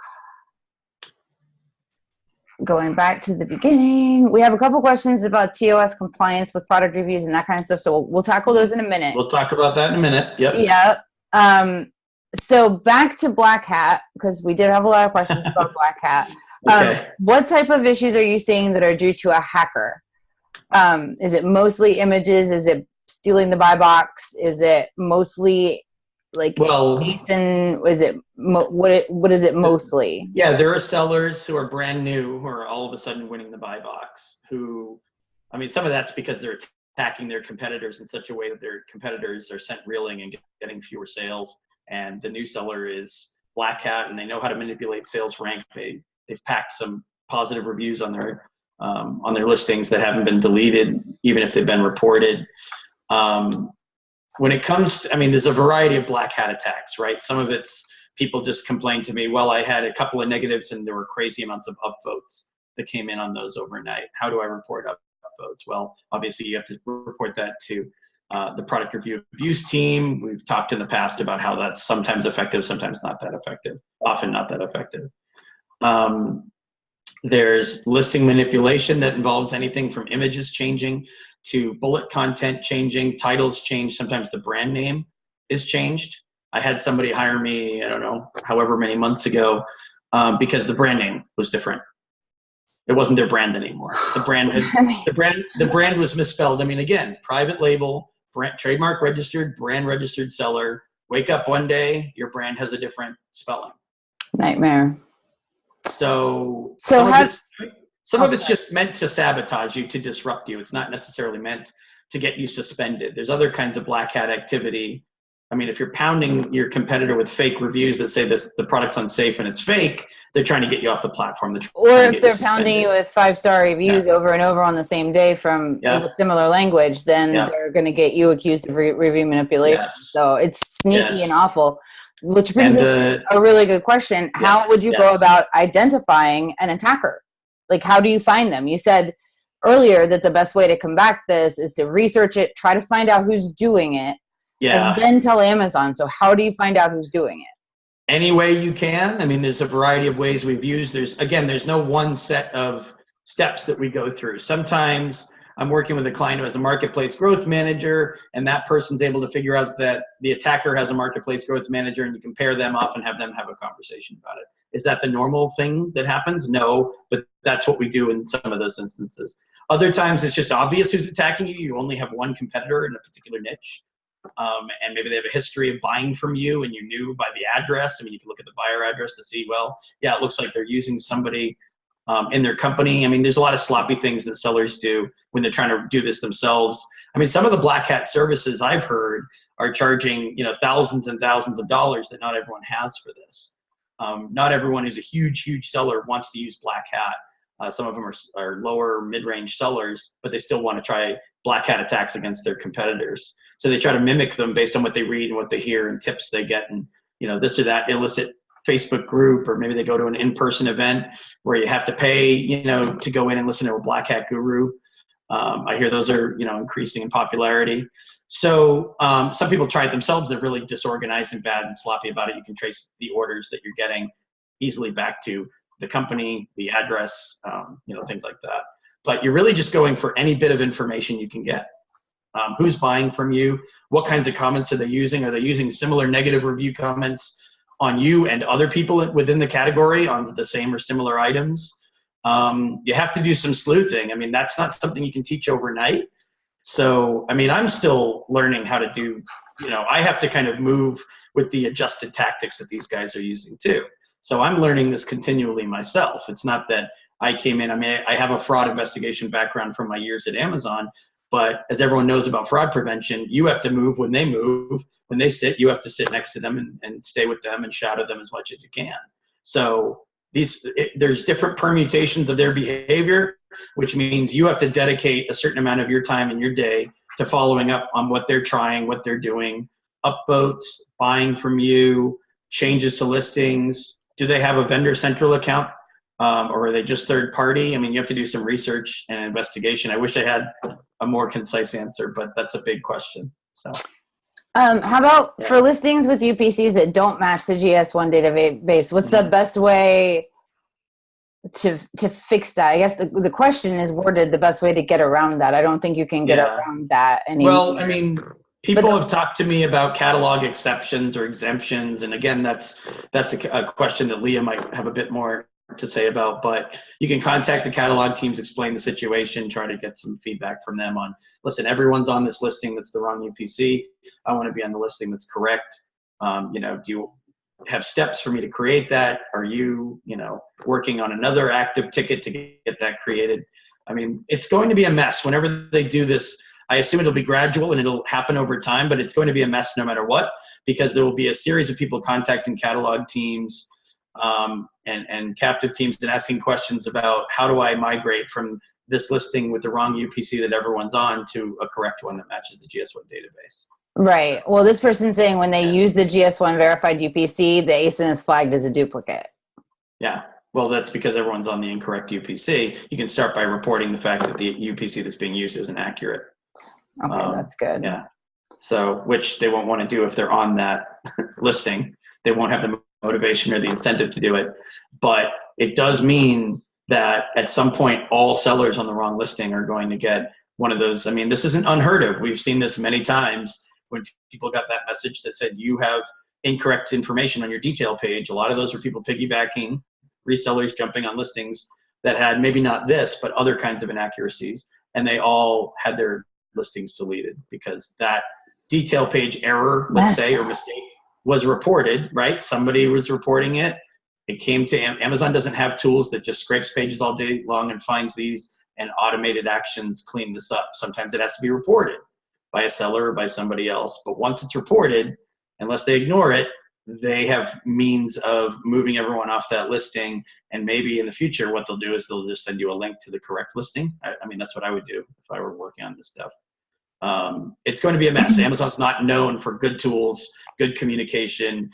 going back to the beginning, we have a couple questions about TOS compliance with product reviews and that kind of stuff. So we'll tackle those in a minute. We'll talk about that in a minute. Yep. Yeah. So back to Blackhat, because we did have a lot of questions about Blackhat. Okay. What type of issues are you seeing that are due to a hacker? Is it mostly images? Is it stealing the buy box? Is it mostly like ASIN? Is it what is it mostly? Yeah, there are sellers who are brand new who are all of a sudden winning the buy box. I mean, some of that's because they're attacking their competitors in such a way that their competitors are sent reeling and getting fewer sales. And the new seller is Blackhat, and they know how to manipulate sales rank. They've packed some positive reviews on their listings that haven't been deleted, even if they've been reported. When it comes to, I mean, there's a variety of Blackhat attacks, right? Some of it's people just complain to me, well, I had a couple of negatives and there were crazy amounts of upvotes that came in on those overnight. How do I report upvotes? Well, obviously you have to report that to the product review abuse team. We've talked in the past about how that's sometimes effective, sometimes not that effective, often not that effective. There's listing manipulation that involves anything from images changing to bullet content changing, titles change, sometimes the brand name is changed. I had somebody hire me, I don't know, however many months ago, because the brand name was different. It wasn't their brand anymore. The brand was misspelled. I mean, again, private label, trademark registered, brand registered seller. Wake up one day, your brand has a different spelling. Nightmare. So some of it's just meant to sabotage you, to disrupt you. It's not necessarily meant to get you suspended. There's other kinds of Blackhat activity. I mean, if you're pounding your competitor with fake reviews that say the product's unsafe and it's fake, they're trying to get you off the platform. Or if they're pounding you with 5-star reviews over and over on the same day from a similar language, then they're going to get you accused of review manipulation. Yes. So it's sneaky and awful. Which brings us to a really good question. How would you go about identifying an attacker? Like, how do you find them? You said earlier that the best way to combat this is to research it, try to find out who's doing it, and then tell Amazon. So how do you find out who's doing it? Any way you can. I mean, there's a variety of ways we've used. There's no one set of steps that we go through. Sometimes I'm working with a client who has a marketplace growth manager, and that person's able to figure out that the attacker has a marketplace growth manager, and you can pair them off and have them have a conversation about it. Is that the normal thing that happens? No, but that's what we do in some of those instances. Other times it's just obvious who's attacking you. You only have one competitor in a particular niche. And maybe they have a history of buying from you and you knew by the address. I mean, you can look at the buyer address to see, well, yeah, it looks like they're using somebody in their company. I mean, there's a lot of sloppy things that sellers do when they're trying to do this themselves. I mean, some of the Blackhat services I've heard are charging, thousands and thousands of dollars that not everyone has for this. Not everyone who's a huge seller wants to use Blackhat. Some of them are lower mid-range sellers, but they still want to try Blackhat attacks against their competitors. So they try to mimic them based on what they read and what they hear and tips they get, and this or that illicit Facebook group, or maybe they go to an in-person event where you have to pay, to go in and listen to a Blackhat guru. I hear those are, increasing in popularity. So some people try it themselves. They're really disorganized and bad and sloppy about it. You can trace the orders that you're getting easily back to the company, the address, things like that. But you're really just going for any bit of information you can get. Who's buying from you? What kinds of comments are they using? Are they using similar negative review comments on you and other people within the category on the same or similar items? You have to do some sleuthing. I mean, that's not something you can teach overnight. So, I mean, I'm still learning how to do, I have to kind of move with the adjusted tactics that these guys are using too. So I'm learning this continually myself. It's not that I came in, I mean, I have a fraud investigation background from my years at Amazon, but as everyone knows about fraud prevention, you have to move when they move. When they sit, you have to sit next to them and stay with them and shadow them as much as you can. So there's different permutations of their behavior, which means you have to dedicate a certain amount of your time in your day to following up on what they're trying, what they're doing, upvotes, buying from you, changes to listings. Do they have a vendor central account? Or are they just third party? I mean, you have to do some research and investigation. I wish I had a more concise answer, but that's a big question. So, how about for listings with UPCs that don't match the GS1 database? What's the best way to fix that? I guess the question is worded the best way to get around that. I don't think you can get around that anymore. Well, I mean, people have talked to me about catalog exceptions or exemptions, and again, that's a question that Leah might have a bit more to say about, but you can contact the catalog teams, explain the situation, try to get some feedback from them on, listen, everyone's on this listing that's the wrong UPC. I want to be on the listing that's correct. Do you have steps for me to create that? Are you, working on another active ticket to get that created? I mean, it's going to be a mess whenever they do this. I assume it'll be gradual and it'll happen over time, but it's going to be a mess no matter what, because there will be a series of people contacting catalog teams and captive teams and asking questions about how do I migrate from this listing with the wrong UPC that everyone's on to a correct one that matches the GS1 database. Right. Well, this person's saying when they use the GS1 verified UPC, the ASIN is flagged as a duplicate. Yeah. Well, that's because everyone's on the incorrect UPC. You can start by reporting the fact that the UPC that's being used isn't accurate. Okay, that's good. Yeah. So, which they won't want to do if they're on that listing. They won't have the motivation or the incentive to do it. But it does mean that at some point, all sellers on the wrong listing are going to get one of those. I mean, this isn't unheard of. We've seen this many times when people got that message that said you have incorrect information on your detail page. A lot of those were people piggybacking, resellers jumping on listings that had maybe not this, but other kinds of inaccuracies. And they all had their listings deleted because that detail page error, let's say, or mistake was reported, right? Somebody was reporting it. It came to Amazon doesn't have tools that just scrapes pages all day long and finds these and automated actions clean this up. Sometimes it has to be reported by a seller or by somebody else. But once it's reported, unless they ignore it, they have means of moving everyone off that listing. And maybe in the future, what they'll do is they'll just send you a link to the correct listing. I mean, that's what I would do if I were working on this stuff. It's going to be a mess. Amazon's not known for good tools, good communication,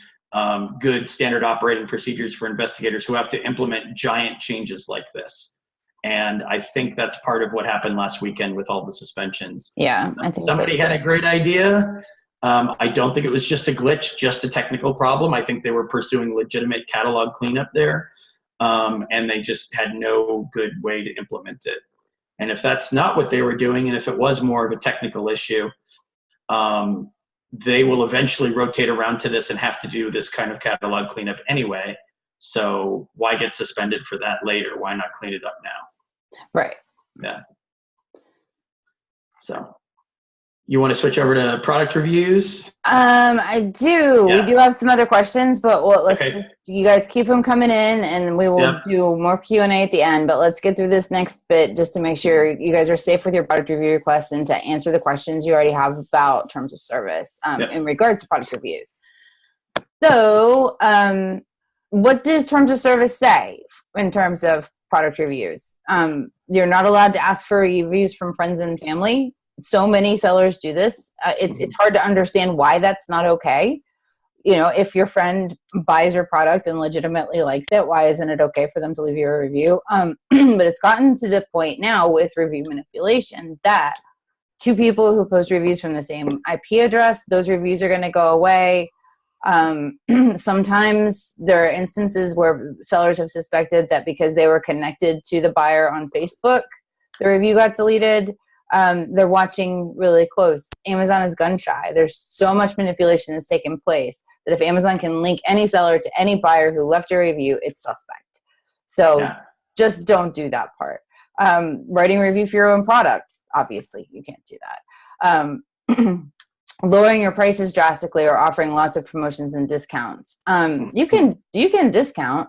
good standard operating procedures for investigators who have to implement giant changes like this. And I think that's part of what happened last weekend with all the suspensions. Yeah, I think somebody had a great idea. I don't think it was just a glitch, just a technical problem. I think they were pursuing legitimate catalog cleanup there, and they just had no good way to implement it. And if that's not what they were doing, and if it was more of a technical issue, they will eventually rotate around to this and have to do this kind of catalog cleanup anyway. So why get suspended for that later? Why not clean it up now? Right. Yeah. So you want to switch over to product reviews? I do. Yeah. We do have some other questions, but let's just, you guys keep them coming in and we will do more Q&A at the end, but let's get through this next bit just to make sure you guys are safe with your product review requests and to answer the questions you already have about terms of service in regards to product reviews. So, what does terms of service say in terms of product reviews? You're not allowed to ask for reviews from friends and family. So many sellers do this. It's hard to understand why that's not okay. If your friend buys your product and legitimately likes it, why isn't it okay for them to leave you a review? But it's gotten to the point now with review manipulation that two people who post reviews from the same IP address, those reviews are going to go away. Sometimes there are instances where sellers have suspected that because they were connected to the buyer on Facebook, the review got deleted. They're watching really close. Amazon is gun shy. There's so much manipulation that's taken place that if Amazon can link any seller to any buyer who left a review, it's suspect. So just don't do that part. Writing a review for your own product, obviously you can't do that. Lowering your prices drastically or offering lots of promotions and discounts. You can discount.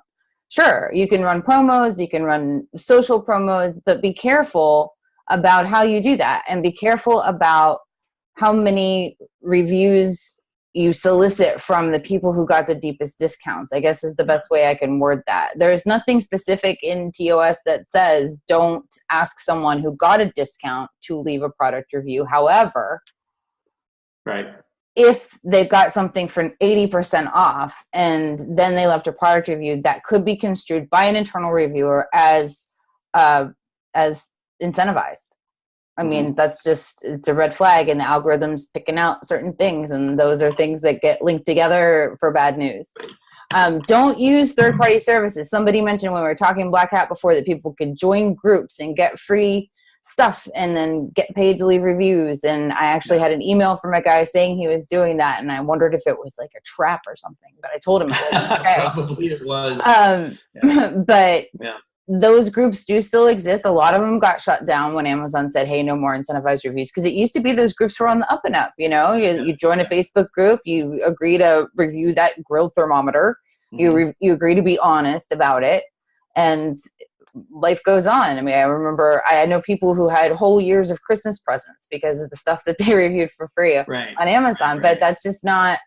Sure, you can run promos, you can run social promos, but be careful about how you do that and be careful about how many reviews you solicit from the people who got the deepest discounts, I guess is the best way I can word that. There's nothing specific in TOS that says don't ask someone who got a discount to leave a product review. However, if they got something for 80% off and then they left a product review, that could be construed by an internal reviewer as incentivized. I mean, it's a red flag, and the algorithm's picking out certain things, and those are things that get linked together for bad news. Don't use third-party services. Somebody mentioned when we were talking Blackhat before that people could join groups and get free stuff and then get paid to leave reviews. And I actually had an email from a guy saying he was doing that, and I wondered if it was like a trap or something, but I told him it wasn't okay. Probably it was. But those groups do still exist. A lot of them got shut down when Amazon said, hey, no more incentivized reviews, because it used to be those groups were on the up and up. You join a Facebook group, you agree to review that grill thermometer, you agree to be honest about it, and life goes on. I mean, I know people who had whole years of Christmas presents because of the stuff that they reviewed for free on Amazon, but it's just not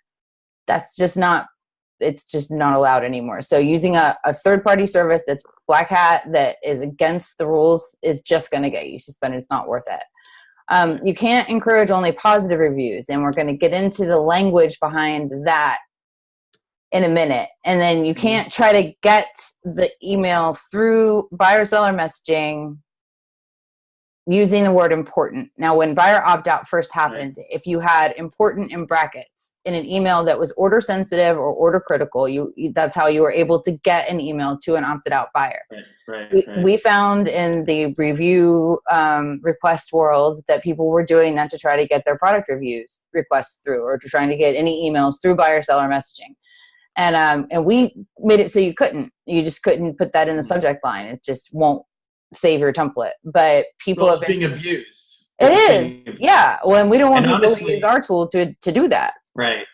allowed anymore. So using a third-party service that's Blackhat, that is against the rules, is just going to get you suspended. It's not worth it. You can't encourage only positive reviews, and we're going to get into the language behind that in a minute. And then you can't try to get the email through buyer-seller messaging using the word important. Now, when buyer opt-out first happened, if you had important in brackets in an email that was order sensitive or order critical, that's how you were able to get an email to an opted out buyer. We found in the review request world that people were doing that to try to get their product reviews requests through, or to trying to get any emails through buyer-seller messaging. And we made it so you just couldn't put that in the subject line. It just won't save your template. But people have been being abused. It is. Yeah. Well, and we don't want people to use our tool to do that. Right.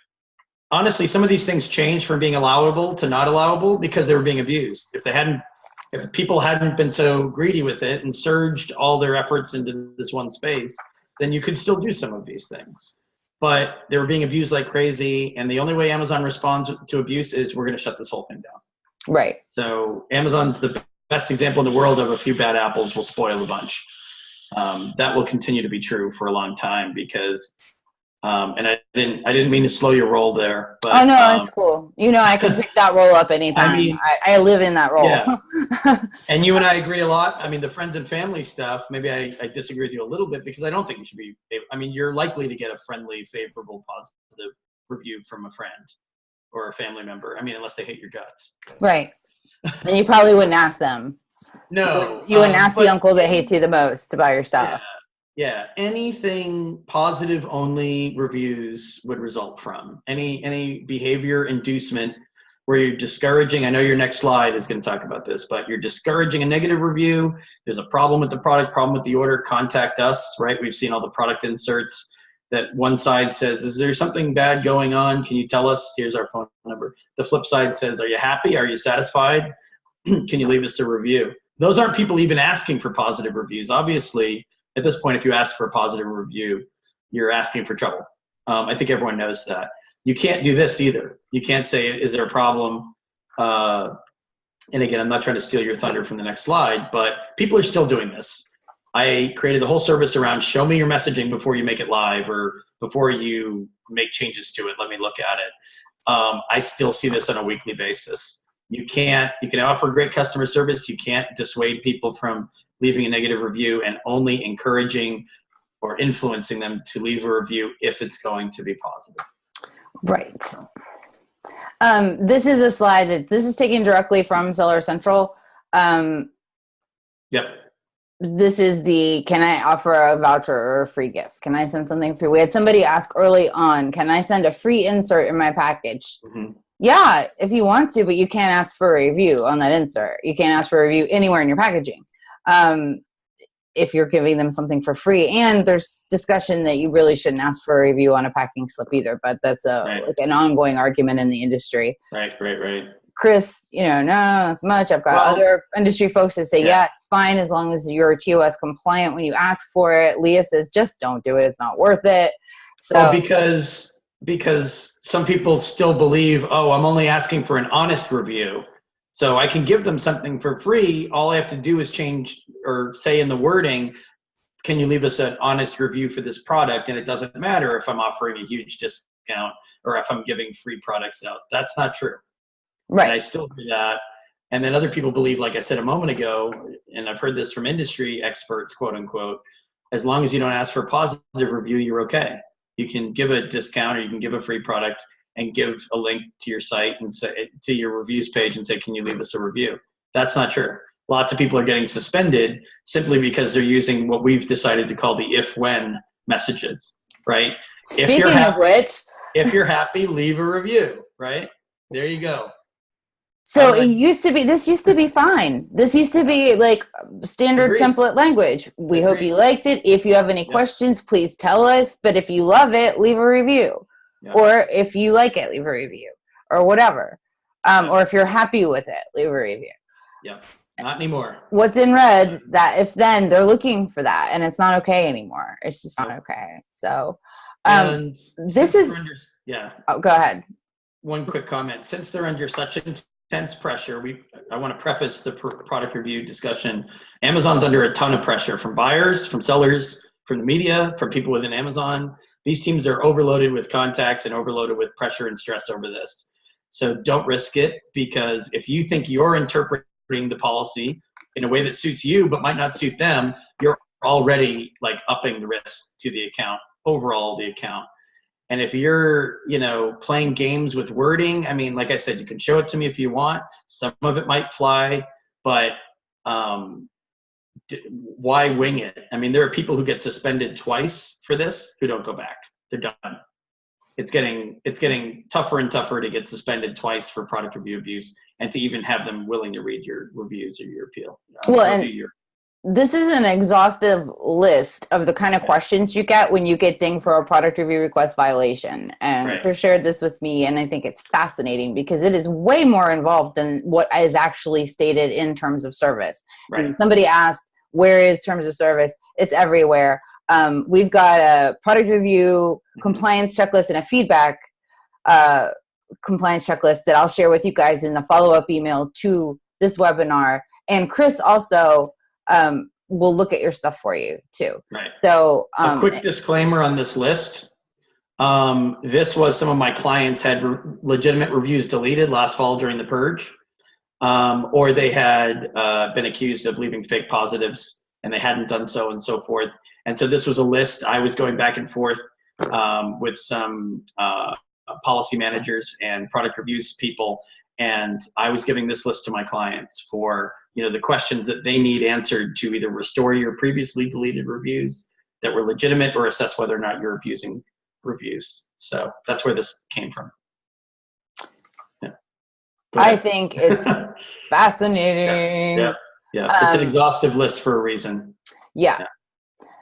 Honestly, some of these things changed from being allowable to not allowable because they were being abused. If people hadn't been so greedy with it and surged all their efforts into this one space, then you could still do some of these things. But they were being abused like crazy, and the only way Amazon responds to abuse is we're going to shut this whole thing down. Right. So Amazon's the best example in the world of a few bad apples will spoil a bunch. That will continue to be true for a long time because, and I didn't mean to slow your roll there. But, oh no, it's cool. I can pick that roll up anytime. I mean, I live in that role. Yeah. And you and I agree a lot. I mean, the friends and family stuff, maybe I disagree with you a little bit because I don't think you should be, you're likely to get a friendly, favorable, positive review from a friend or a family member. Unless they hate your guts. Right. And you probably wouldn't ask them. No. You wouldn't ask the uncle that hates you the most to buy your stuff. Yeah. Anything positive only reviews would result from. Any behavior inducement where you're discouraging. I know your next slide is going to talk about this, but you're discouraging a negative review. There's a problem with the product, problem with the order, contact us, right? We've seen all the product inserts that one side says, is there something bad going on? Can you tell us? Here's our phone number. The flip side says, are you happy? Are you satisfied? Can you leave us a review? Those aren't people even asking for positive reviews. Obviously, at this point, if you ask for a positive review, you're asking for trouble. I think everyone knows that. You can't do this either. You can't say, is there a problem? And again, I'm not trying to steal your thunder from the next slide, but people are still doing this. I created the whole service around show me your messaging before you make it live or before you make changes to it. Let me look at it. I still see this on a weekly basis. You can offer great customer service. You can't dissuade people from leaving a negative review and only encouraging or influencing them to leave a review if it's going to be positive. Right. This is a slide this is taken directly from Seller Central. Yep. This is can I offer a voucher or a free gift? Can I send something free? We had somebody ask early on, can I send a free insert in my package? Mm-hmm. Yeah, if you want to, but you can't ask for a review on that insert. You can't ask for a review anywhere in your packaging. If you're giving them something for free, and there's discussion that you really shouldn't ask for a review on a packing slip either, but that's like an ongoing argument in the industry. Right. Chris, no, not so much. I've got other industry folks that say, yeah, it's fine as long as you're TOS compliant when you ask for it. Leah says, just don't do it. It's not worth it. So because some people still believe, I'm only asking for an honest review. So I can give them something for free. All I have to do is change or say in the wording, can you leave us an honest review for this product? And it doesn't matter if I'm offering a huge discount or if I'm giving free products out. That's not true. Right. And I still do that. And then other people believe, like I said a moment ago, and I've heard this from industry experts, quote unquote, as long as you don't ask for a positive review, you're okay. You can give a discount or you can give a free product and give a link to your site and say to your reviews page and say, can you leave us a review? That's not true. lots of people are getting suspended simply because they're using what we've decided to call the if-when messages, right? Speaking of which, if you're happy, leave a review, right? There you go. So this used to be fine. This used to be like standard Agreed. template language. We hope you liked it. If you have any questions, please tell us. But if you love it, leave a review. Or if you like it, leave a review. Or whatever. Or if you're happy with it, leave a review. Yep. Not anymore. What's in red, that if then, they're looking for that. And it's not okay anymore. It's just not okay. So this is... Oh, go ahead. One quick comment. Since they're under such intense pressure, I want to preface the product review discussion. Amazon's under a ton of pressure from buyers, from sellers, from the media, from people within Amazon. These teams are overloaded with contacts and overloaded with pressure and stress over this. So don't risk it, because if you think you're interpreting the policy in a way that suits you but might not suit them, you're already like upping the risk to the account, overall the account. And if you're, playing games with wording, I mean, like I said, you can show it to me if you want. Some of it might fly, but why wing it? I mean, there are people who get suspended twice for this who don't go back. They're done. It's getting tougher and tougher to get suspended twice for product review abuse, and to even have them willing to read your reviews or your appeal. This is an exhaustive list of the kind of questions you get when you get dinged for a product review request violation. And Chris shared this with me, and I think it's fascinating because it is way more involved than what is actually stated in terms of service. Right. And somebody asked, where is terms of service? It's everywhere. We've got a product review compliance checklist and a feedback compliance checklist that I'll share with you guys in the follow-up email to this webinar. And Chris also we'll look at your stuff for you too. Right. So a quick disclaimer on this list. This was some of my clients had legitimate reviews deleted last fall during the purge, or they had been accused of leaving fake positives and they hadn't done so, and so forth. And so this was a list. I was going back and forth with some policy managers and product reviews people, and I was giving this list to my clients for the questions that they need answered to either restore your previously deleted reviews that were legitimate, or assess whether or not you're abusing reviews. So that's where this came from. Yeah. I think it's fascinating. Yeah. It's an exhaustive list for a reason. Yeah.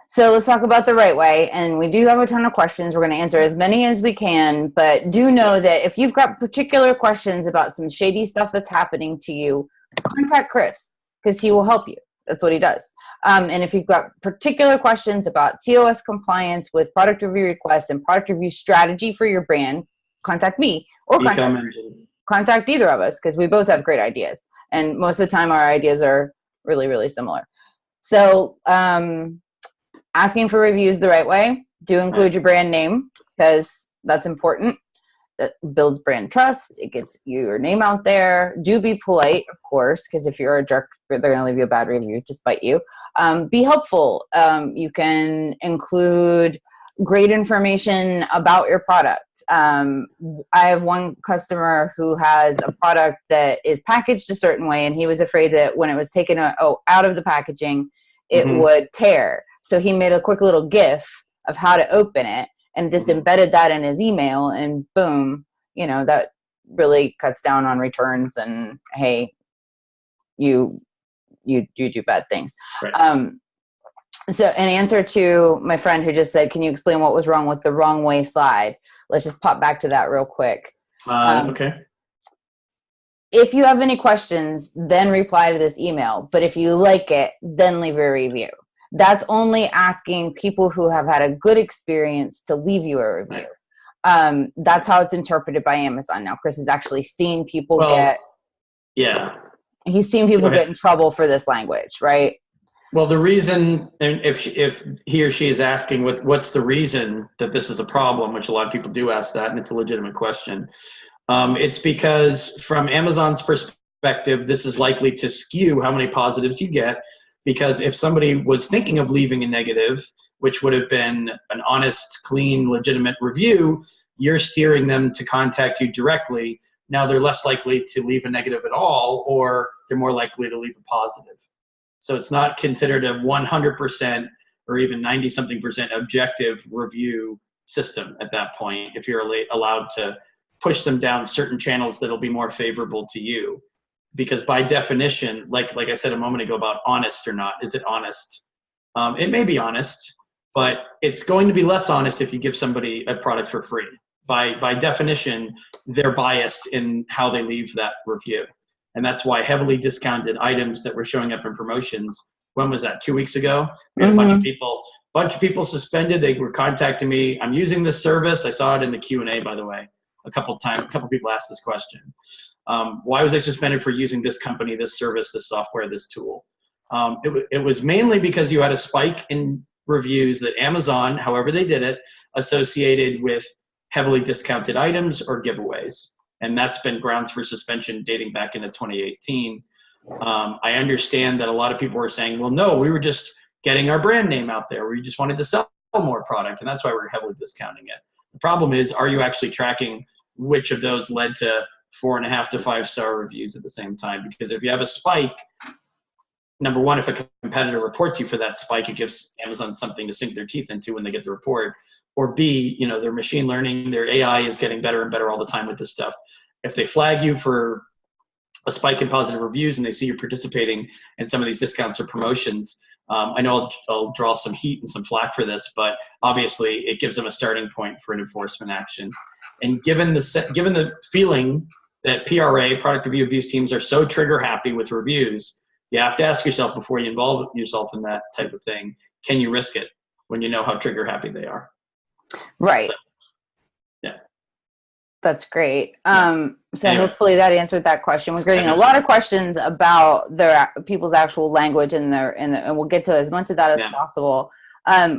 So let's talk about the right way. And we do have a ton of questions. We're going to answer as many as we can, but do know that if you've got particular questions about some shady stuff that's happening to you, contact Chris, because he will help you. That's what he does. And if you've got particular questions about TOS compliance with product review requests and product review strategy for your brand, contact me, or contact either of us, because we both have great ideas. And most of the time our ideas are really, really similar. So asking for reviews the right way, do include your brand name, because that's important. That builds brand trust. It gets your name out there. Do be polite, of course, because if you're a jerk, they're going to leave you a bad review to spite you. Be helpful. You can include great information about your product. I have one customer who has a product that is packaged a certain way, and he was afraid that when it was taken out of the packaging, it would tear. So he made a quick little GIF of how to open it, and just embedded that in his email, and boom, that really cuts down on returns. And hey, you do bad things. Right. So in answer to my friend who just said, can you explain what was wrong with the wrong way slide? Let's just pop back to that real quick. Okay. If you have any questions, then reply to this email. But if you like it, then leave a review. That's only asking people who have had a good experience to leave you a review. That's how it's interpreted by Amazon. Now, Chris has actually seen people he's seen people get in trouble for this language, right? Well, the reason, and if he or she is asking what's the reason that this is a problem, which a lot of people do ask that, and it's a legitimate question. It's because from Amazon's perspective, this is likely to skew how many positives you get. Because if somebody was thinking of leaving a negative, which would have been an honest, clean, legitimate review, you're steering them to contact you directly, now they're less likely to leave a negative at all, or they're more likely to leave a positive. So it's not considered a 100% or even 90-something% objective review system at that point, if you're allowed to push them down certain channels that'll be more favorable to you. Because by definition, like I said a moment ago about honest or not, is it honest? It may be honest, but it's going to be less honest if you give somebody a product for free. By definition, they're biased in how they leave that review. And that's why heavily discounted items that were showing up in promotions, when was that, 2 weeks ago? We had a bunch of people suspended. They were contacting me. I'm using this service. I saw it in the Q&A, by the way, a couple people asked this question. Why was I suspended for using this company, this service, this software, this tool? It was mainly because you had a spike in reviews that Amazon, however they did it, associated with heavily discounted items or giveaways. And that's been grounds for suspension dating back into 2018. I understand that a lot of people were saying, well, no, we were just getting our brand name out there. We just wanted to sell more product, and that's why we're heavily discounting it. The problem is, are you actually tracking which of those led to 4.5 to 5-star reviews at the same time? Because if you have a spike, number one, if a competitor reports you for that spike, it gives Amazon something to sink their teeth into when they get the report. Or B, their machine learning, their AI is getting better and better all the time with this stuff. If they flag you for a spike in positive reviews and they see you're participating in some of these discounts or promotions, I know I'll draw some heat and some flack for this, but obviously it gives them a starting point for an enforcement action. And given the feeling that PRA, product review abuse teams, are so trigger happy with reviews, you have to ask yourself before you involve yourself in that type of thing, can you risk it when you know how trigger happy they are? Right. So, yeah. That's great. Yeah. So Anyway. hopefully that answered that question. We're getting a lot of questions about their people's actual language and we'll get to as much of that as possible.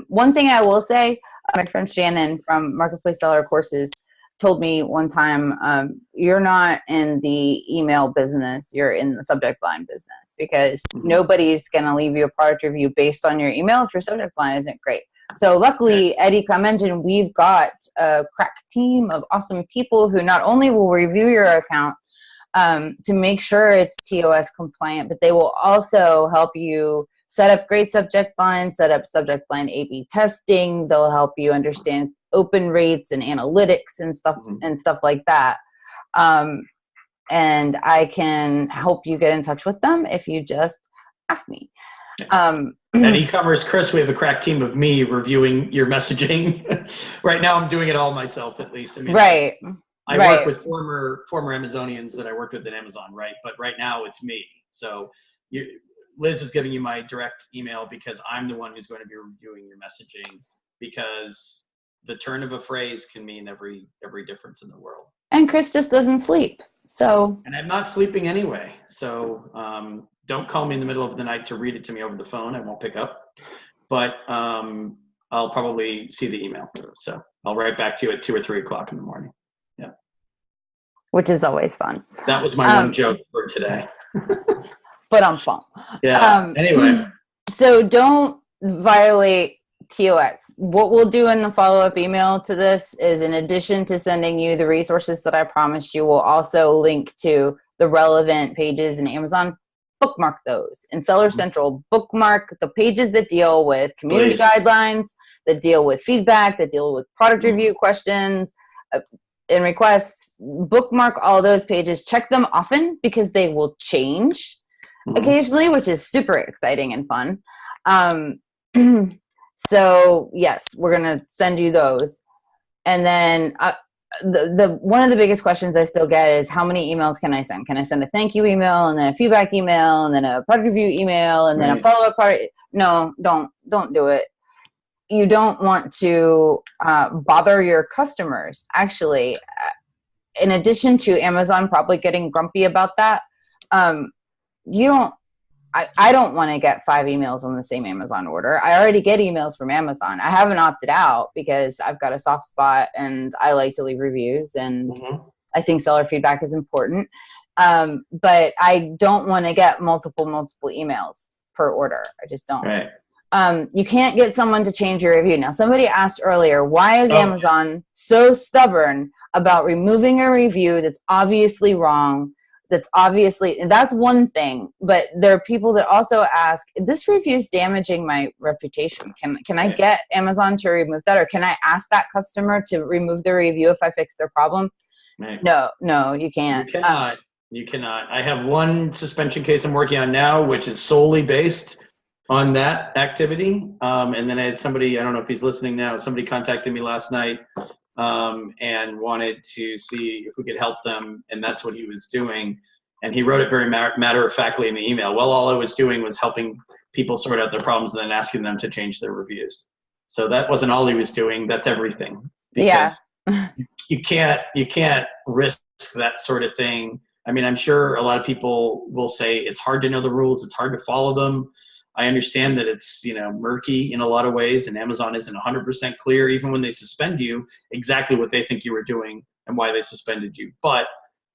One thing I will say, my friend Shannon from Marketplace Seller Courses told me one time, you're not in the email business, you're in the subject line business, because nobody's going to leave you a product review based on your email if your subject line isn't great. So luckily at eComEngine, we've got a crack team of awesome people who not only will review your account to make sure it's TOS compliant, but they will also help you set up great subject lines, set up subject line A/B testing. They'll help you understand open rates and analytics and stuff like that. And I can help you get in touch with them if you just ask me. At eCommerceChris, we have a crack team of me reviewing your messaging. Right now, I'm doing it all myself, at least. I mean, I work with former Amazonians that I worked with at Amazon, right? But right now, it's me. So Liz is giving you my direct email because I'm the one who's going to be reviewing your messaging, because the turn of a phrase can mean every difference in the world. And Chris just doesn't sleep. And I'm not sleeping anyway. So don't call me in the middle of the night to read it to me over the phone. I won't pick up. But I'll probably see the email. So I'll write back to you at 2 or 3 o'clock in the morning. Yeah. Which is always fun. That was my one joke for today. But I'm fun. Yeah. Anyway. So don't violate TOS. What we'll do in the follow-up email to this is, in addition to sending you the resources that I promised you, we'll also link to the relevant pages in Amazon. Bookmark those. In Seller Central, bookmark the pages that deal with community guidelines, that deal with feedback, that deal with product review questions and requests. Bookmark all those pages. Check them often, because they will change occasionally, which is super exciting and fun. So yes, we're going to send you those. And then the one of the biggest questions I still get is, how many emails can I send? Can I send a thank you email, and then a feedback email, and then a product review email, and then a follow-up part? No, don't do it. You don't want to bother your customers. Actually, in addition to Amazon probably getting grumpy about that, I don't want to get 5 emails on the same Amazon order. I already get emails from Amazon. I haven't opted out because I've got a soft spot and I like to leave reviews, and I think seller feedback is important. But I don't want to get multiple emails per order. I just don't. Right. You can't get someone to change your review. Now, somebody asked earlier, why is Amazon so stubborn about removing a review that's obviously wrong? And that's one thing, but there are people that also ask, this review is damaging my reputation. Can I get Amazon to remove that? Or can I ask that customer to remove the review if I fix their problem? Right. No, you can't. You cannot. I have one suspension case I'm working on now, which is solely based on that activity. And then I had somebody, I don't know if he's listening now, somebody contacted me last night and wanted to see if we could help them. And that's what he was doing. And he wrote it very matter-of-factly in the email. Well, all I was doing was helping people sort out their problems and then asking them to change their reviews. So that wasn't all he was doing. That's everything. Because you can't risk that sort of thing. I mean, I'm sure a lot of people will say it's hard to know the rules. It's hard to follow them. I understand that it's, murky in a lot of ways, and Amazon isn't 100% clear, even when they suspend you, exactly what they think you were doing and why they suspended you. But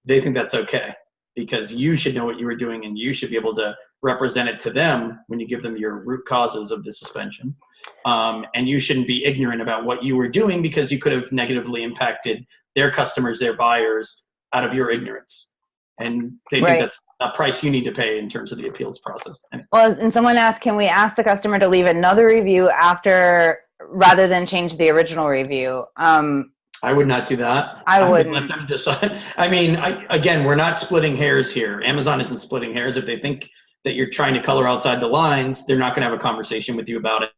they think that's okay because you should know what you were doing and you should be able to represent it to them when you give them your root causes of the suspension. And you shouldn't be ignorant about what you were doing because you could have negatively impacted their customers, their buyers, out of your ignorance. And they think that's a price you need to pay in terms of the appeals process. Well, and someone asked, can we ask the customer to leave another review rather than change the original review? I would not do that. I wouldn't. Let them decide. I mean, again, we're not splitting hairs here. Amazon isn't splitting hairs. If they think that you're trying to color outside the lines, they're not going to have a conversation with you about it.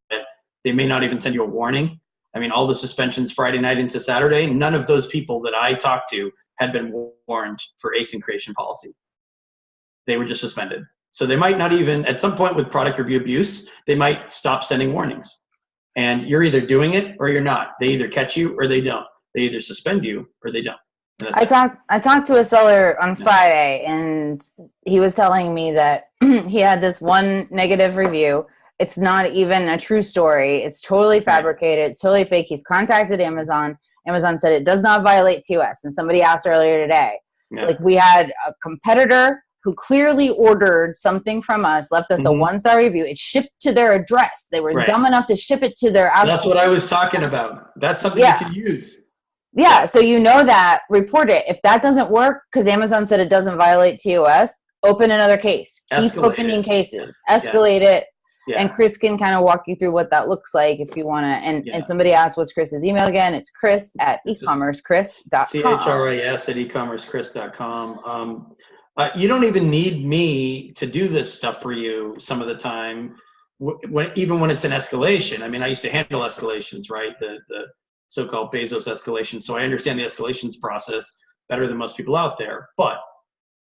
They may not even send you a warning. I mean, all the suspensions Friday night into Saturday, none of those people that I talked to had been warned for ASIN creation policy. They were just suspended. So they might not even, at some point with product review abuse, they might stop sending warnings. And you're either doing it or you're not. They either catch you or they don't. They either suspend you or they don't. I talked to a seller on Friday, and he was telling me that he had this one negative review. It's not even a true story. It's totally fabricated. It's totally fake. He's contacted Amazon. Amazon said it does not violate TOS. And somebody asked earlier today, like, we had a competitor who clearly ordered something from us, left us a 1-star review. It shipped to their address. They were dumb enough to ship it to their house. That's what I was talking about. That's something you can use. Yeah, so that, report it. If that doesn't work, because Amazon said it doesn't violate TOS, open another case. Keep opening cases. Escalate it. Yeah. And Chris can kind of walk you through what that looks like if you want to. And somebody asked, what's Chris's email again? It's Chris at eCommerceChris.com. CHRIS at eCommerceChris.com. You don't even need me to do this stuff for you some of the time, even when it's an escalation. I mean, I used to handle escalations, right? The so-called Bezos escalation. So I understand the escalations process better than most people out there. But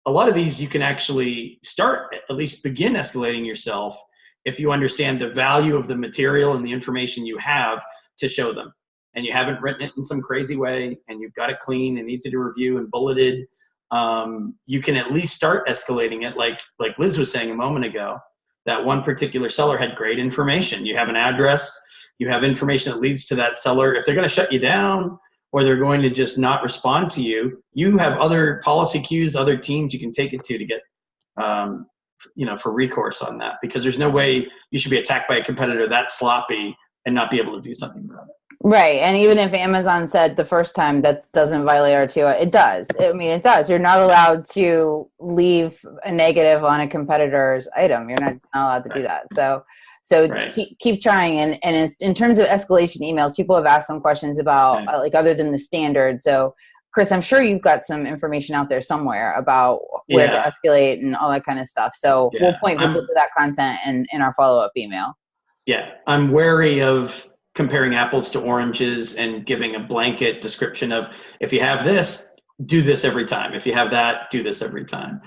a lot of these you can actually start, at least begin escalating yourself if you understand the value of the material and the information you have to show them. And you haven't written it in some crazy way, and you've got it clean and easy to review and bulleted. You can at least start escalating it, like Liz was saying a moment ago. That one particular seller had great information. You have an address, you have information that leads to that seller. If they're going to shut you down or they're going to just not respond to you, you have other policy cues, other teams you can take it to get, for recourse on that, because there's no way you should be attacked by a competitor that sloppy and not be able to do something about it. Right. And even if Amazon said the first time that doesn't violate RTO, it does. I mean, it does. You're not allowed to leave a negative on a competitor's item. You're not allowed to do that. So keep trying. And in terms of escalation emails, people have asked some questions about other than the standard. So Chris, I'm sure you've got some information out there somewhere about where to escalate and all that kind of stuff. So we'll point people to that content in our follow-up email. Yeah. I'm wary of comparing apples to oranges and giving a blanket description of, if you have this, do this every time. If you have that, do this every time.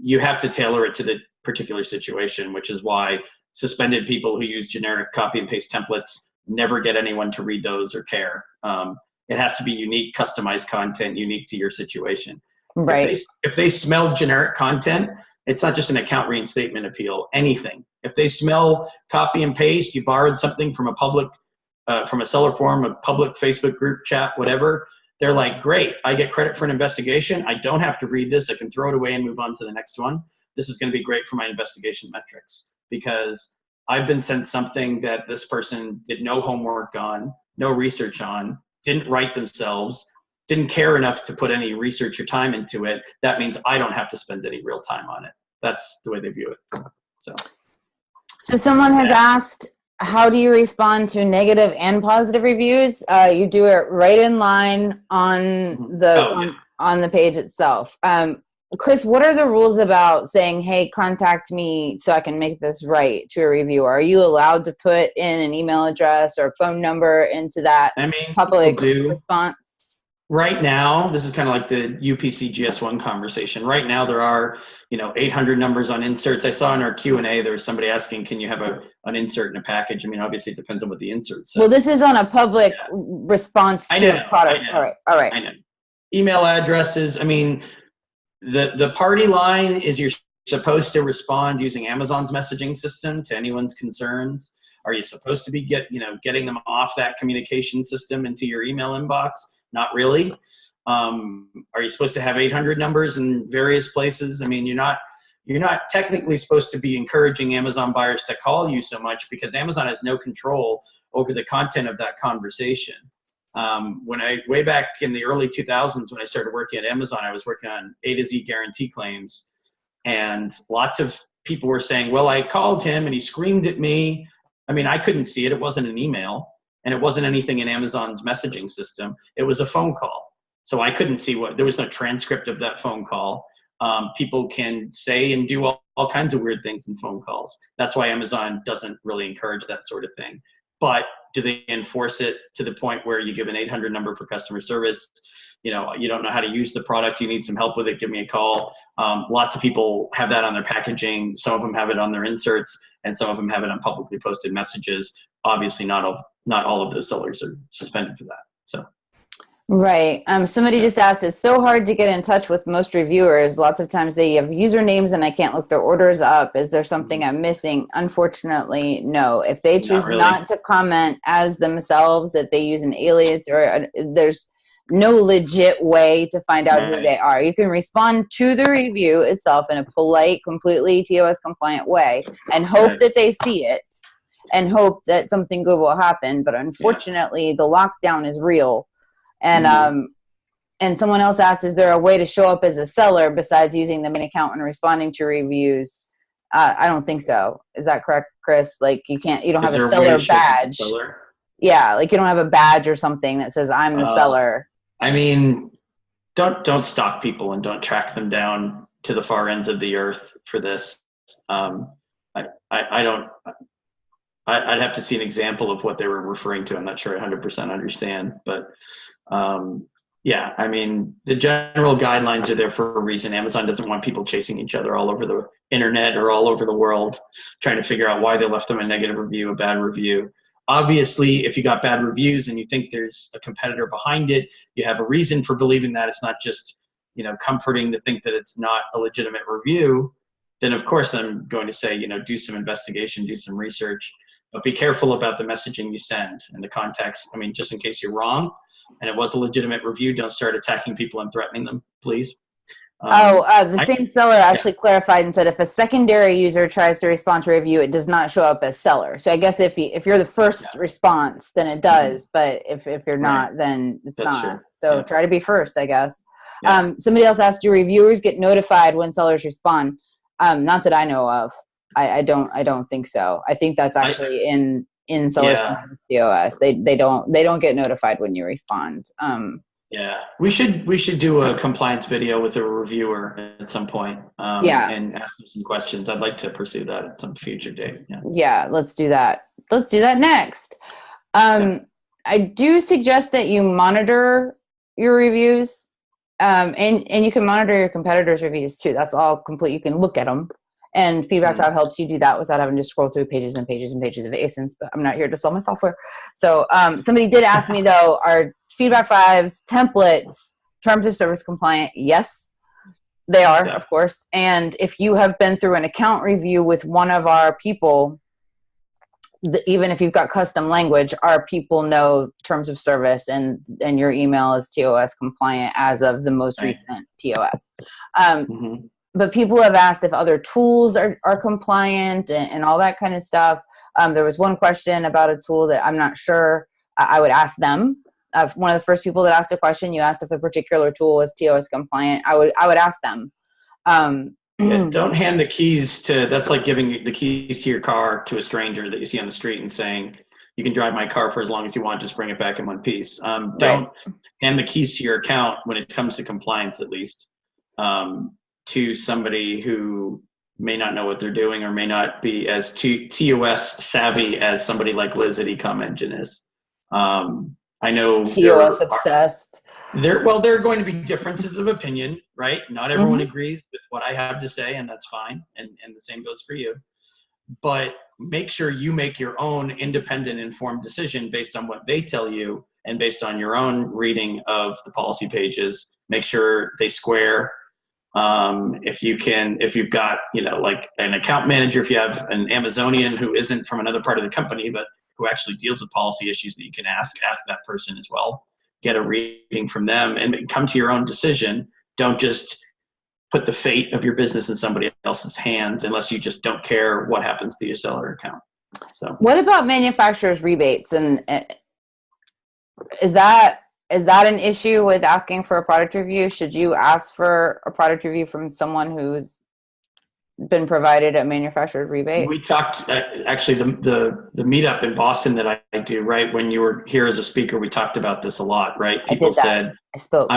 You have to tailor it to the particular situation, which is why suspended people who use generic copy and paste templates never get anyone to read those or care. It has to be unique, customized content, unique to your situation. Right. If they smell generic content, it's not just an account reinstatement appeal, anything. If they smell copy and paste, you borrowed something from from a seller forum, a public Facebook group chat, whatever, they're like, great, I get credit for an investigation. I don't have to read this. I can throw it away and move on to the next one. This is going to be great for my investigation metrics, because I've been sent something that this person did no homework on, no research on, didn't write themselves, didn't care enough to put any research or time into it. That means I don't have to spend any real time on it. That's the way they view it. So someone has asked, how do you respond to negative and positive reviews? You do it right in line on the on the page itself. Chris, what are the rules about saying, hey, contact me so I can make this right to a reviewer? Are you allowed to put in an email address or phone number into that public response? Right now, this is kind of like the UPC GS1 conversation. Right now, there are 800 numbers on inserts. I saw in our Q&A there was somebody asking, can you have an insert in a package? I mean, obviously, it depends on what the insert says. Well, this is on a public response to a product. All right. I know. Email addresses. I mean, the party line is you're supposed to respond using Amazon's messaging system to anyone's concerns. Are you supposed to be getting them off that communication system into your email inbox? Not really. Are you supposed to have 800 numbers in various places? I mean, you're not technically supposed to be encouraging Amazon buyers to call you so much, because Amazon has no control over the content of that conversation. Way back in the early 2000s, when I started working at Amazon, I was working on A to Z guarantee claims, and lots of people were saying, well, I called him and he screamed at me. I mean, I couldn't see it. It wasn't an email. And it wasn't anything in Amazon's messaging system. It was a phone call. So I couldn't see there was no transcript of that phone call. People can say and do all kinds of weird things in phone calls. That's why Amazon doesn't really encourage that sort of thing. But do they enforce it to the point where you give an 800 number for customer service? You don't know how to use the product. You need some help with it. Give me a call. Lots of people have that on their packaging. Some of them have it on their inserts, and some of them have it on publicly posted messages. Obviously, not all of those sellers are suspended for that. So. Right. Somebody just asked, it's so hard to get in touch with most reviewers. Lots of times they have usernames and I can't look their orders up. Is there something I'm missing? Unfortunately, no. If they choose not to comment as themselves, if they use an alias, or there's no legit way to find out who they are. You can respond to the review itself in a polite, completely TOS compliant way and hope that they see it and hope that something good will happen. But unfortunately, the lockdown is real. And and someone else asked, is there a way to show up as a seller besides using the main account and responding to reviews? I don't think so. Is that correct, Chris? Like you don't have a seller badge. Yeah, like you don't have a badge or something that says I'm the seller. I mean, don't stalk people and don't track them down to the far ends of the earth for this. I'd have to see an example of what they were referring to. I'm not sure I 100% understand, but yeah, I mean, the general guidelines are there for a reason. Amazon doesn't want people chasing each other all over the internet or all over the world, trying to figure out why they left them a negative review, a bad review. Obviously, if you got bad reviews and you think there's a competitor behind it, you have a reason for believing that. It's not just, comforting to think that it's not a legitimate review. Then of course I'm going to say, do some investigation, do some research, but be careful about the messaging you send and the context. I mean, just in case you're wrong and it was a legitimate review, don't start attacking people and threatening them, please. The same seller actually clarified and said if a secondary user tries to respond to a review, it does not show up as seller. So I guess if you're the first response, then it does. But if you're not, then it's not. True. So try to be first, I guess. Yeah. Somebody else asked, do reviewers get notified when sellers respond? Not that I know of. I don't think so. I think that's actually in sellers TOS. They don't get notified when you respond. Yeah, we should do a compliance video with a reviewer at some point. And ask them some questions. I'd like to pursue that at some future date. Yeah, let's do that. Let's do that next. I do suggest that you monitor your reviews, and you can monitor your competitors' reviews too. That's all complete. You can look at them, and Feedback 5 helps you do that without having to scroll through pages and pages and pages of ASINs. But I'm not here to sell my software. So somebody did ask me though, are Feedback 5's templates terms of service compliant? Yes, they are, of course. And if you have been through an account review with one of our people, even if you've got custom language, our people know terms of service, and your email is TOS compliant as of the most recent TOS. But people have asked if other tools are compliant and all that kind of stuff. There was one question about a tool that I'm not sure. I would ask them. One of the first people that asked a question, you asked if a particular tool was TOS compliant. I would ask them. Yeah, don't hand the keys that's like giving the keys to your car to a stranger that you see on the street and saying, you can drive my car for as long as you want, just bring it back in one piece. Don't hand the keys to your account when it comes to compliance, at least, to somebody who may not know what they're doing or may not be as TOS savvy as somebody like Liz at eComEngine is. I know TOS obsessed. There are going to be differences of opinion, right? Not everyone agrees with what I have to say, and that's fine. And the same goes for you. But make sure you make your own independent, informed decision based on what they tell you and based on your own reading of the policy pages. Make sure they square. If you've got, like an account manager, if you have an Amazonian who isn't from another part of the company, but who actually deals with policy issues that you can ask that person as well. Get a reading from them and come to your own decision. Don't just put the fate of your business in somebody else's hands unless you just don't care what happens to your seller account. So what about manufacturers' rebates? And is that an issue with asking for a product review? Should you ask for a product review from someone who's been provided a manufacturer rebate? We talked actually the meetup in Boston that I do, right? When you were here as a speaker, we talked about this a lot, right? People said, I spoke.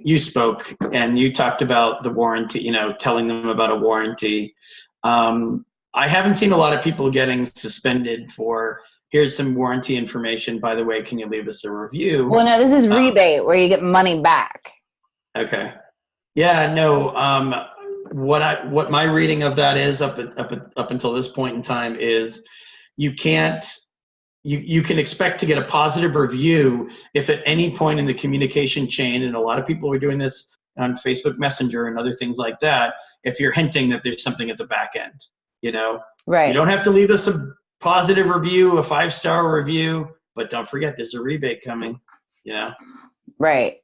You spoke and you talked about the warranty, telling them about a warranty. I haven't seen a lot of people getting suspended for, here's some warranty information. By the way, can you leave us a review? Well, no, this is rebate where you get money back. Okay. Yeah, no. What my reading of that is up until this point in time is you can expect to get a positive review if at any point in the communication chain, and a lot of people are doing this on Facebook Messenger and other things like that, if you're hinting that there's something at the back end, Right. You don't have to leave us a positive review, a 5-star review, but don't forget there's a rebate coming, Right.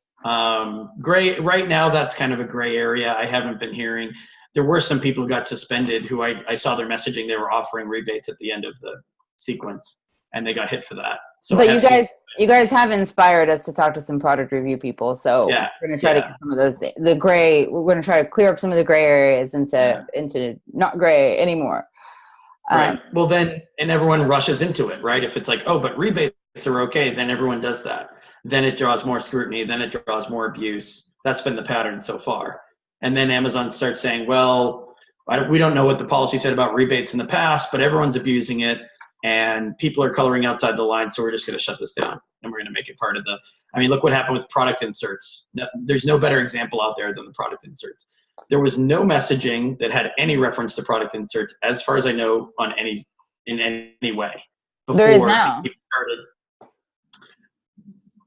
Gray right now, that's kind of a gray area. I haven't been hearing. There were some people who got suspended who I saw their messaging. They were offering rebates at the end of the sequence and they got hit for that. So but you guys have inspired us to talk to some product review people. So we're going to try to get some of those, we're going to try to clear up some of the gray areas into not gray anymore. Right. Well then, and everyone rushes into it, right? If it's like, oh, but rebates are okay, then everyone does that. Then it draws more scrutiny, then it draws more abuse. That's been the pattern so far. And then Amazon starts saying, well, we don't know what the policy said about rebates in the past, but everyone's abusing it and people are coloring outside the line, so we're just going to shut this down and we're going to make it part of look what happened with product inserts. There's no better example out there than the product inserts. There was no messaging that had any reference to product inserts, as far as I know, in any way. There is now.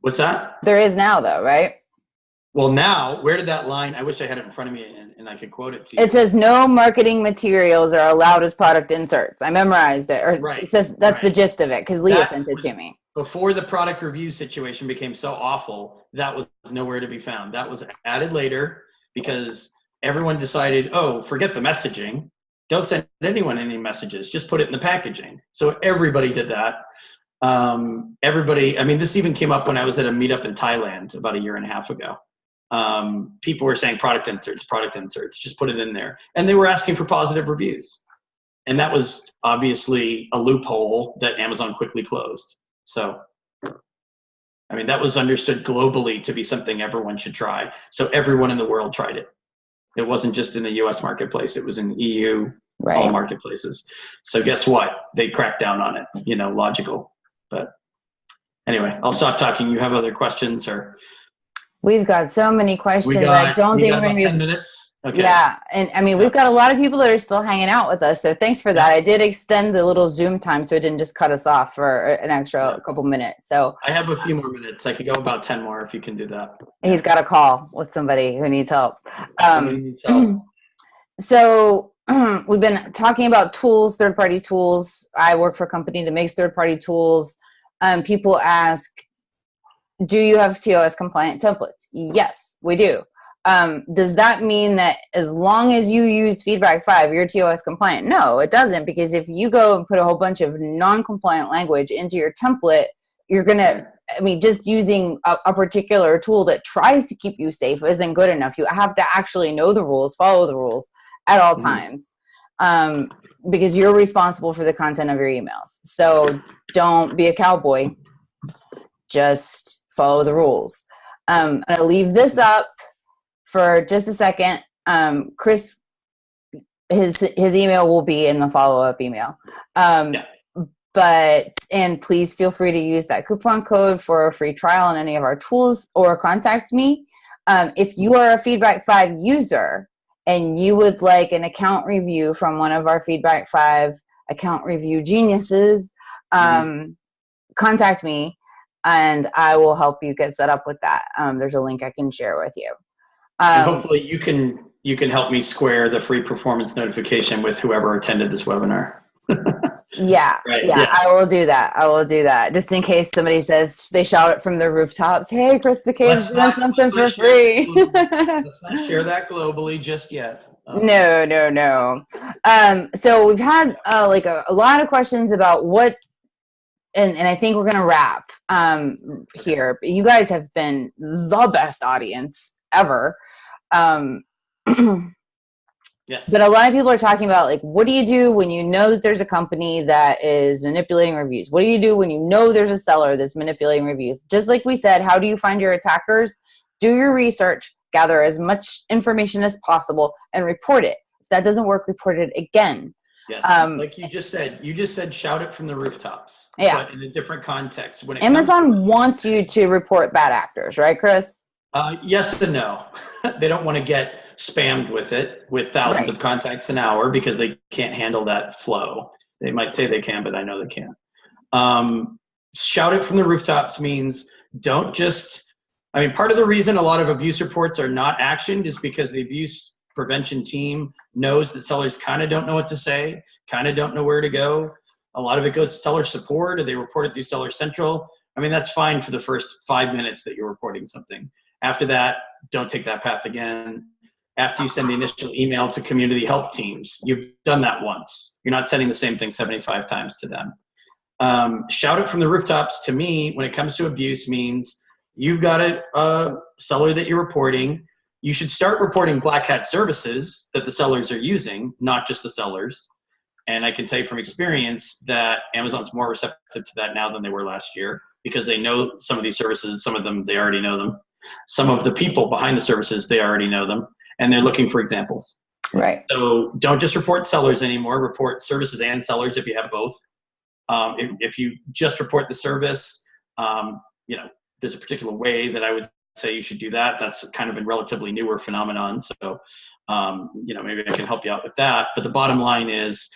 What's that? There is now, though, right? Well, now, where did that line? I wish I had it in front of me and I could quote it to you. It says no marketing materials are allowed as product inserts. I memorized it. It says that's the gist of it because Leah sent it to me. Before the product review situation became so awful, that was nowhere to be found. That was added later because everyone decided, oh, forget the messaging. Don't send anyone any messages. Just put it in the packaging. So everybody did that. This even came up when I was at a meetup in Thailand about a year and a half ago. People were saying product inserts, just put it in there. And they were asking for positive reviews. And that was obviously a loophole that Amazon quickly closed. So, that was understood globally to be something everyone should try. So everyone in the world tried it. It wasn't just in the US marketplace. It was in EU, all marketplaces. So guess what? They cracked down on it, logical. But anyway, I'll stop talking. You have other questions or? We've got so many questions. I don't think we're going to be 10 minutes. Okay. Yeah. And we've got a lot of people that are still hanging out with us. So thanks for that. I did extend the little Zoom time so it didn't just cut us off for an extra couple minutes. So I have a few more minutes. I could go about 10 more if you can do that. He's got a call with somebody who needs help. So we've been talking about tools, third-party tools. I work for a company that makes third-party tools. People ask, do you have TOS compliant templates? Yes, we do. Does that mean that as long as you use feedback 5, you're TOS compliant? No, it doesn't, because if you go and put a whole bunch of non-compliant language into your template, you're going to, I mean, just using a particular tool that tries to keep you safe isn't good enough. You have to actually know the rules, follow the rules at all times, because you're responsible for the content of your emails. So don't be a cowboy. Just follow the rules. I'm going to leave this up for just a second. Chris, his email will be in the follow-up email. And please feel free to use that coupon code for a free trial on any of our tools, or contact me. If you are a Feedback 5 user and you would like an account review from one of our Feedback 5 account review geniuses, contact me and I will help you get set up with that. There's a link I can share with you. And hopefully you can help me square the free performance notification with whoever attended this webinar. Yeah, right. Yeah, I will do that. I will do that. Just in case somebody says, they shout it from the rooftops, hey, Chris McCabe's doing something for free. Let's not share that globally just yet. No. So we've had like a lot of questions about what, and I think we're going to wrap here. You guys have been the best audience ever. Yes. But a lot of people are talking about, like, what do you do when you know that there's a company that is manipulating reviews? What do you do when you know there's a seller that's manipulating reviews? Just like we said, how do you find your attackers? Do your research, gather as much information as possible, and report it. If that doesn't work, report it again. Yes, like you just said, shout it from the rooftops. Yeah. But in a different context. When Amazon wants you to report bad actors, right, Chris? Yes and no. They don't want to get spammed with it, with thousands of contacts an hour, because they can't handle that flow. They might say they can, but I know they can't. Shout it from the rooftops means don't just, I mean, part of the reason a lot of abuse reports are not actioned is because the abuse prevention team knows that sellers kind of don't know what to say, kind of don't know where to go. A lot of it goes to seller support, or they report it through Seller Central. I mean, that's fine for the first 5 minutes that you're reporting something. After that, don't take that path again. After you send the initial email to community help teams, you've done that once. You're not sending the same thing 75 times to them. Shout it from the rooftops, to me, when it comes to abuse, means you've got a seller that you're reporting. You should start reporting Blackhat services that the sellers are using, not just the sellers. And I can tell you from experience that Amazon's more receptive to that now than they were last year, because they know some of these services, some of them, they already know them. Some of the people behind the services, they already know them, and they're looking for examples. Right. So don't just report sellers anymore, report services and sellers if you have both. If you just report the service, you know, there's a particular way that I would say you should do that. That's kind of a relatively newer phenomenon. So, you know, maybe I can help you out with that. But the bottom line is,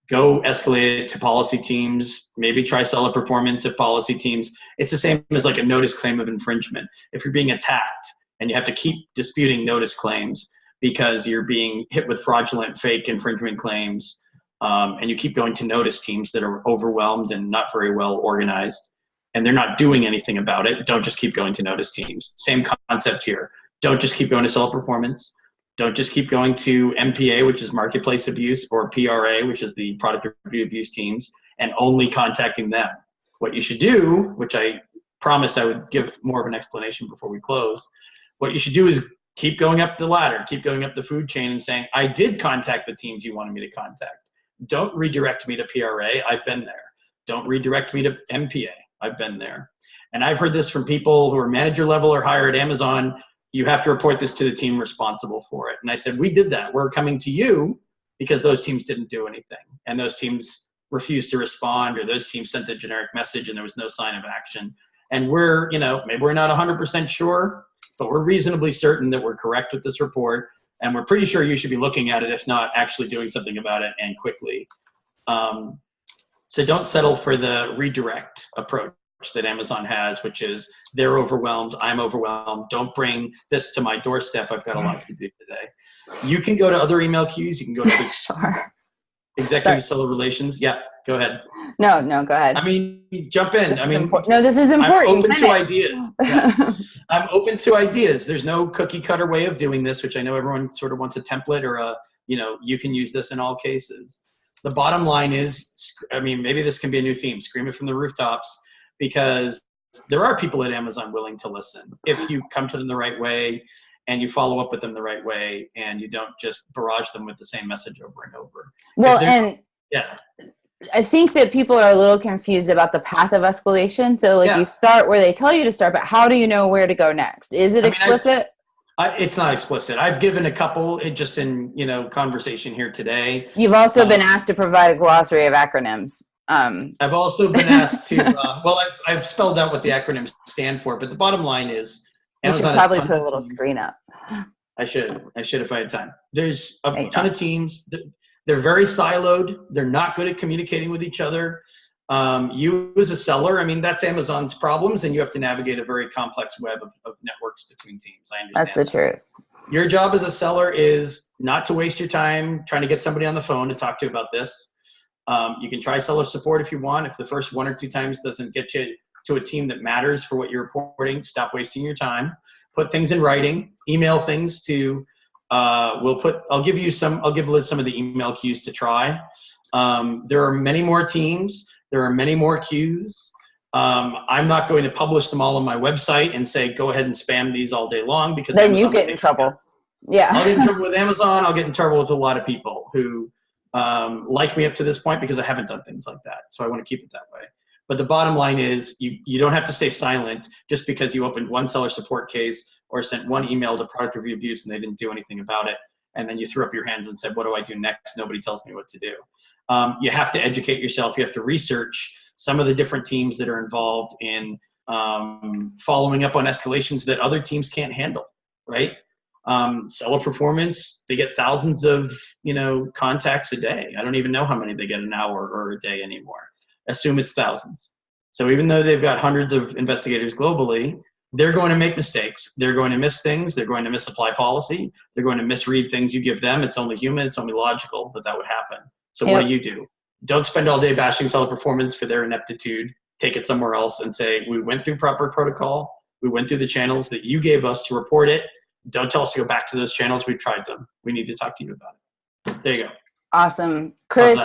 go escalate it to policy teams, maybe try seller performance at policy teams. It's the same as like a notice claim of infringement. If you're being attacked and you have to keep disputing notice claims because you're being hit with fraudulent fake infringement claims, and you keep going to notice teams that are overwhelmed and not very well organized, and they're not doing anything about it, don't just keep going to notice teams. Same concept here. Don't just keep going to seller performance. Don't just keep going to MPA, which is marketplace abuse, or PRA, which is the product review abuse teams, and only contacting them. What you should do, which I promised I would give more of an explanation before we close, what you should do is keep going up the ladder, keep going up the food chain and saying, I did contact the teams you wanted me to contact. Don't redirect me to PRA, I've been there. Don't redirect me to MPA, I've been there. And I've heard this from people who are manager level or higher at Amazon. You have to report this to the team responsible for it. And I said, we did that. We're coming to you because those teams didn't do anything. And those teams refused to respond, or those teams sent a generic message and there was no sign of action. And we're, you know, maybe we're not 100% sure, but we're reasonably certain that we're correct with this report. And we're pretty sure you should be looking at it, if not actually doing something about it, and quickly. So don't settle for the redirect approach that Amazon has, which is they're overwhelmed, I'm overwhelmed, don't bring this to my doorstep, I've got a lot to do today. You can go to other email queues, you can go to executive seller relations. Yeah. Go ahead. No, go ahead. I mean, jump in. I mean, no, this is important. I'm open to ideas. Yeah. I'm open to ideas. There's no cookie cutter way of doing this, which I know everyone sort of wants a template or a, you can use this in all cases. The bottom line is, I mean, maybe this can be a new theme, scream it from the rooftops, because there are people at Amazon willing to listen if you come to them the right way and you follow up with them the right way and you don't just barrage them with the same message over and over. Well, and yeah. I think that people are a little confused about the path of escalation. So you start where they tell you to start, but how do you know where to go next? Is it explicit? It's not explicit. I've given a couple just in, conversation here today. You've also been asked to provide a glossary of acronyms. I've also been asked to, I've spelled out what the acronyms stand for, but the bottom line is Amazon should probably put a little screen up. I should if I had time. There's a ton of teams. They're very siloed. They're not good at communicating with each other. You as a seller, I mean, that's Amazon's problems, and you have to navigate a very complex web of networks between teams. I understand. That's the truth. Your job as a seller is not to waste your time trying to get somebody on the phone to talk to you about this. You can try seller support if you want. If the first 1 or 2 times doesn't get you to a team that matters for what you're reporting, stop wasting your time. Put things in writing. Email things to. I'll give Liz some of the email queues to try. There are many more teams. There are many more queues. I'm not going to publish them all on my website and say, go ahead and spam these all day long, because then you get in trouble. Yeah. I'll get in trouble with Amazon. I'll get in trouble with a lot of people who like me up to this point because I haven't done things like that. So I want to keep it that way. But the bottom line is you don't have to stay silent just because you opened one seller support case or sent one email to product review abuse and they didn't do anything about it. And then you threw up your hands and said, what do I do next? Nobody tells me what to do. You have to educate yourself. You have to research some of the different teams that are involved in following up on escalations that other teams can't handle, right? Seller performance, they get thousands of, contacts a day. I don't even know how many they get an hour or a day anymore. Assume it's thousands. So even though they've got hundreds of investigators globally, they're going to make mistakes. They're going to miss things. They're going to misapply policy. They're going to misread things you give them. It's only human. It's only logical that would happen. So what do? Don't spend all day bashing seller performance for their ineptitude. Take it somewhere else and say, we went through proper protocol. We went through the channels that you gave us to report it. Don't tell us to go back to those channels. We tried them. We need to talk to you about it. There you go. Awesome. Chris,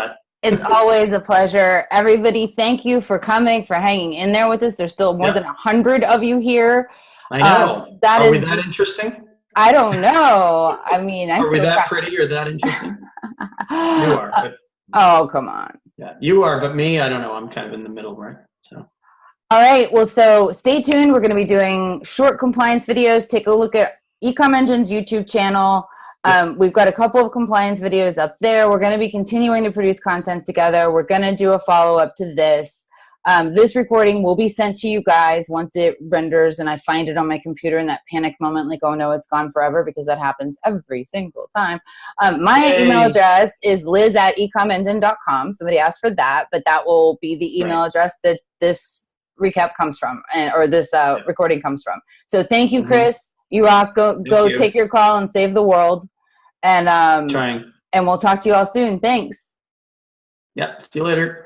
it's always a pleasure. Everybody, thank you for coming, for hanging in there with us. There's still more than 100 of you here. I know. Are we that interesting? I don't know. I mean, are we that pretty or that interesting? You are. But, oh, come on. Yeah, you are, but me, I don't know. I'm kind of in the middle, right? So. All right. Well, so stay tuned. We're going to be doing short compliance videos. Take a look at eComEngine's YouTube channel. We've got a couple of compliance videos up there. We're going to be continuing to produce content together. We're going to do a follow-up to this. This recording will be sent to you guys once it renders and I find it on my computer in that panic moment, like, oh no, it's gone forever, because that happens every single time. My email address is liz@ecomengine.com. Somebody asked for that, but that will be the email address that this recap comes from, or this recording comes from. So thank you, Chris. You rock. Go take your call and save the world. And and we'll talk to you all soon. Thanks. Yeah. See you later.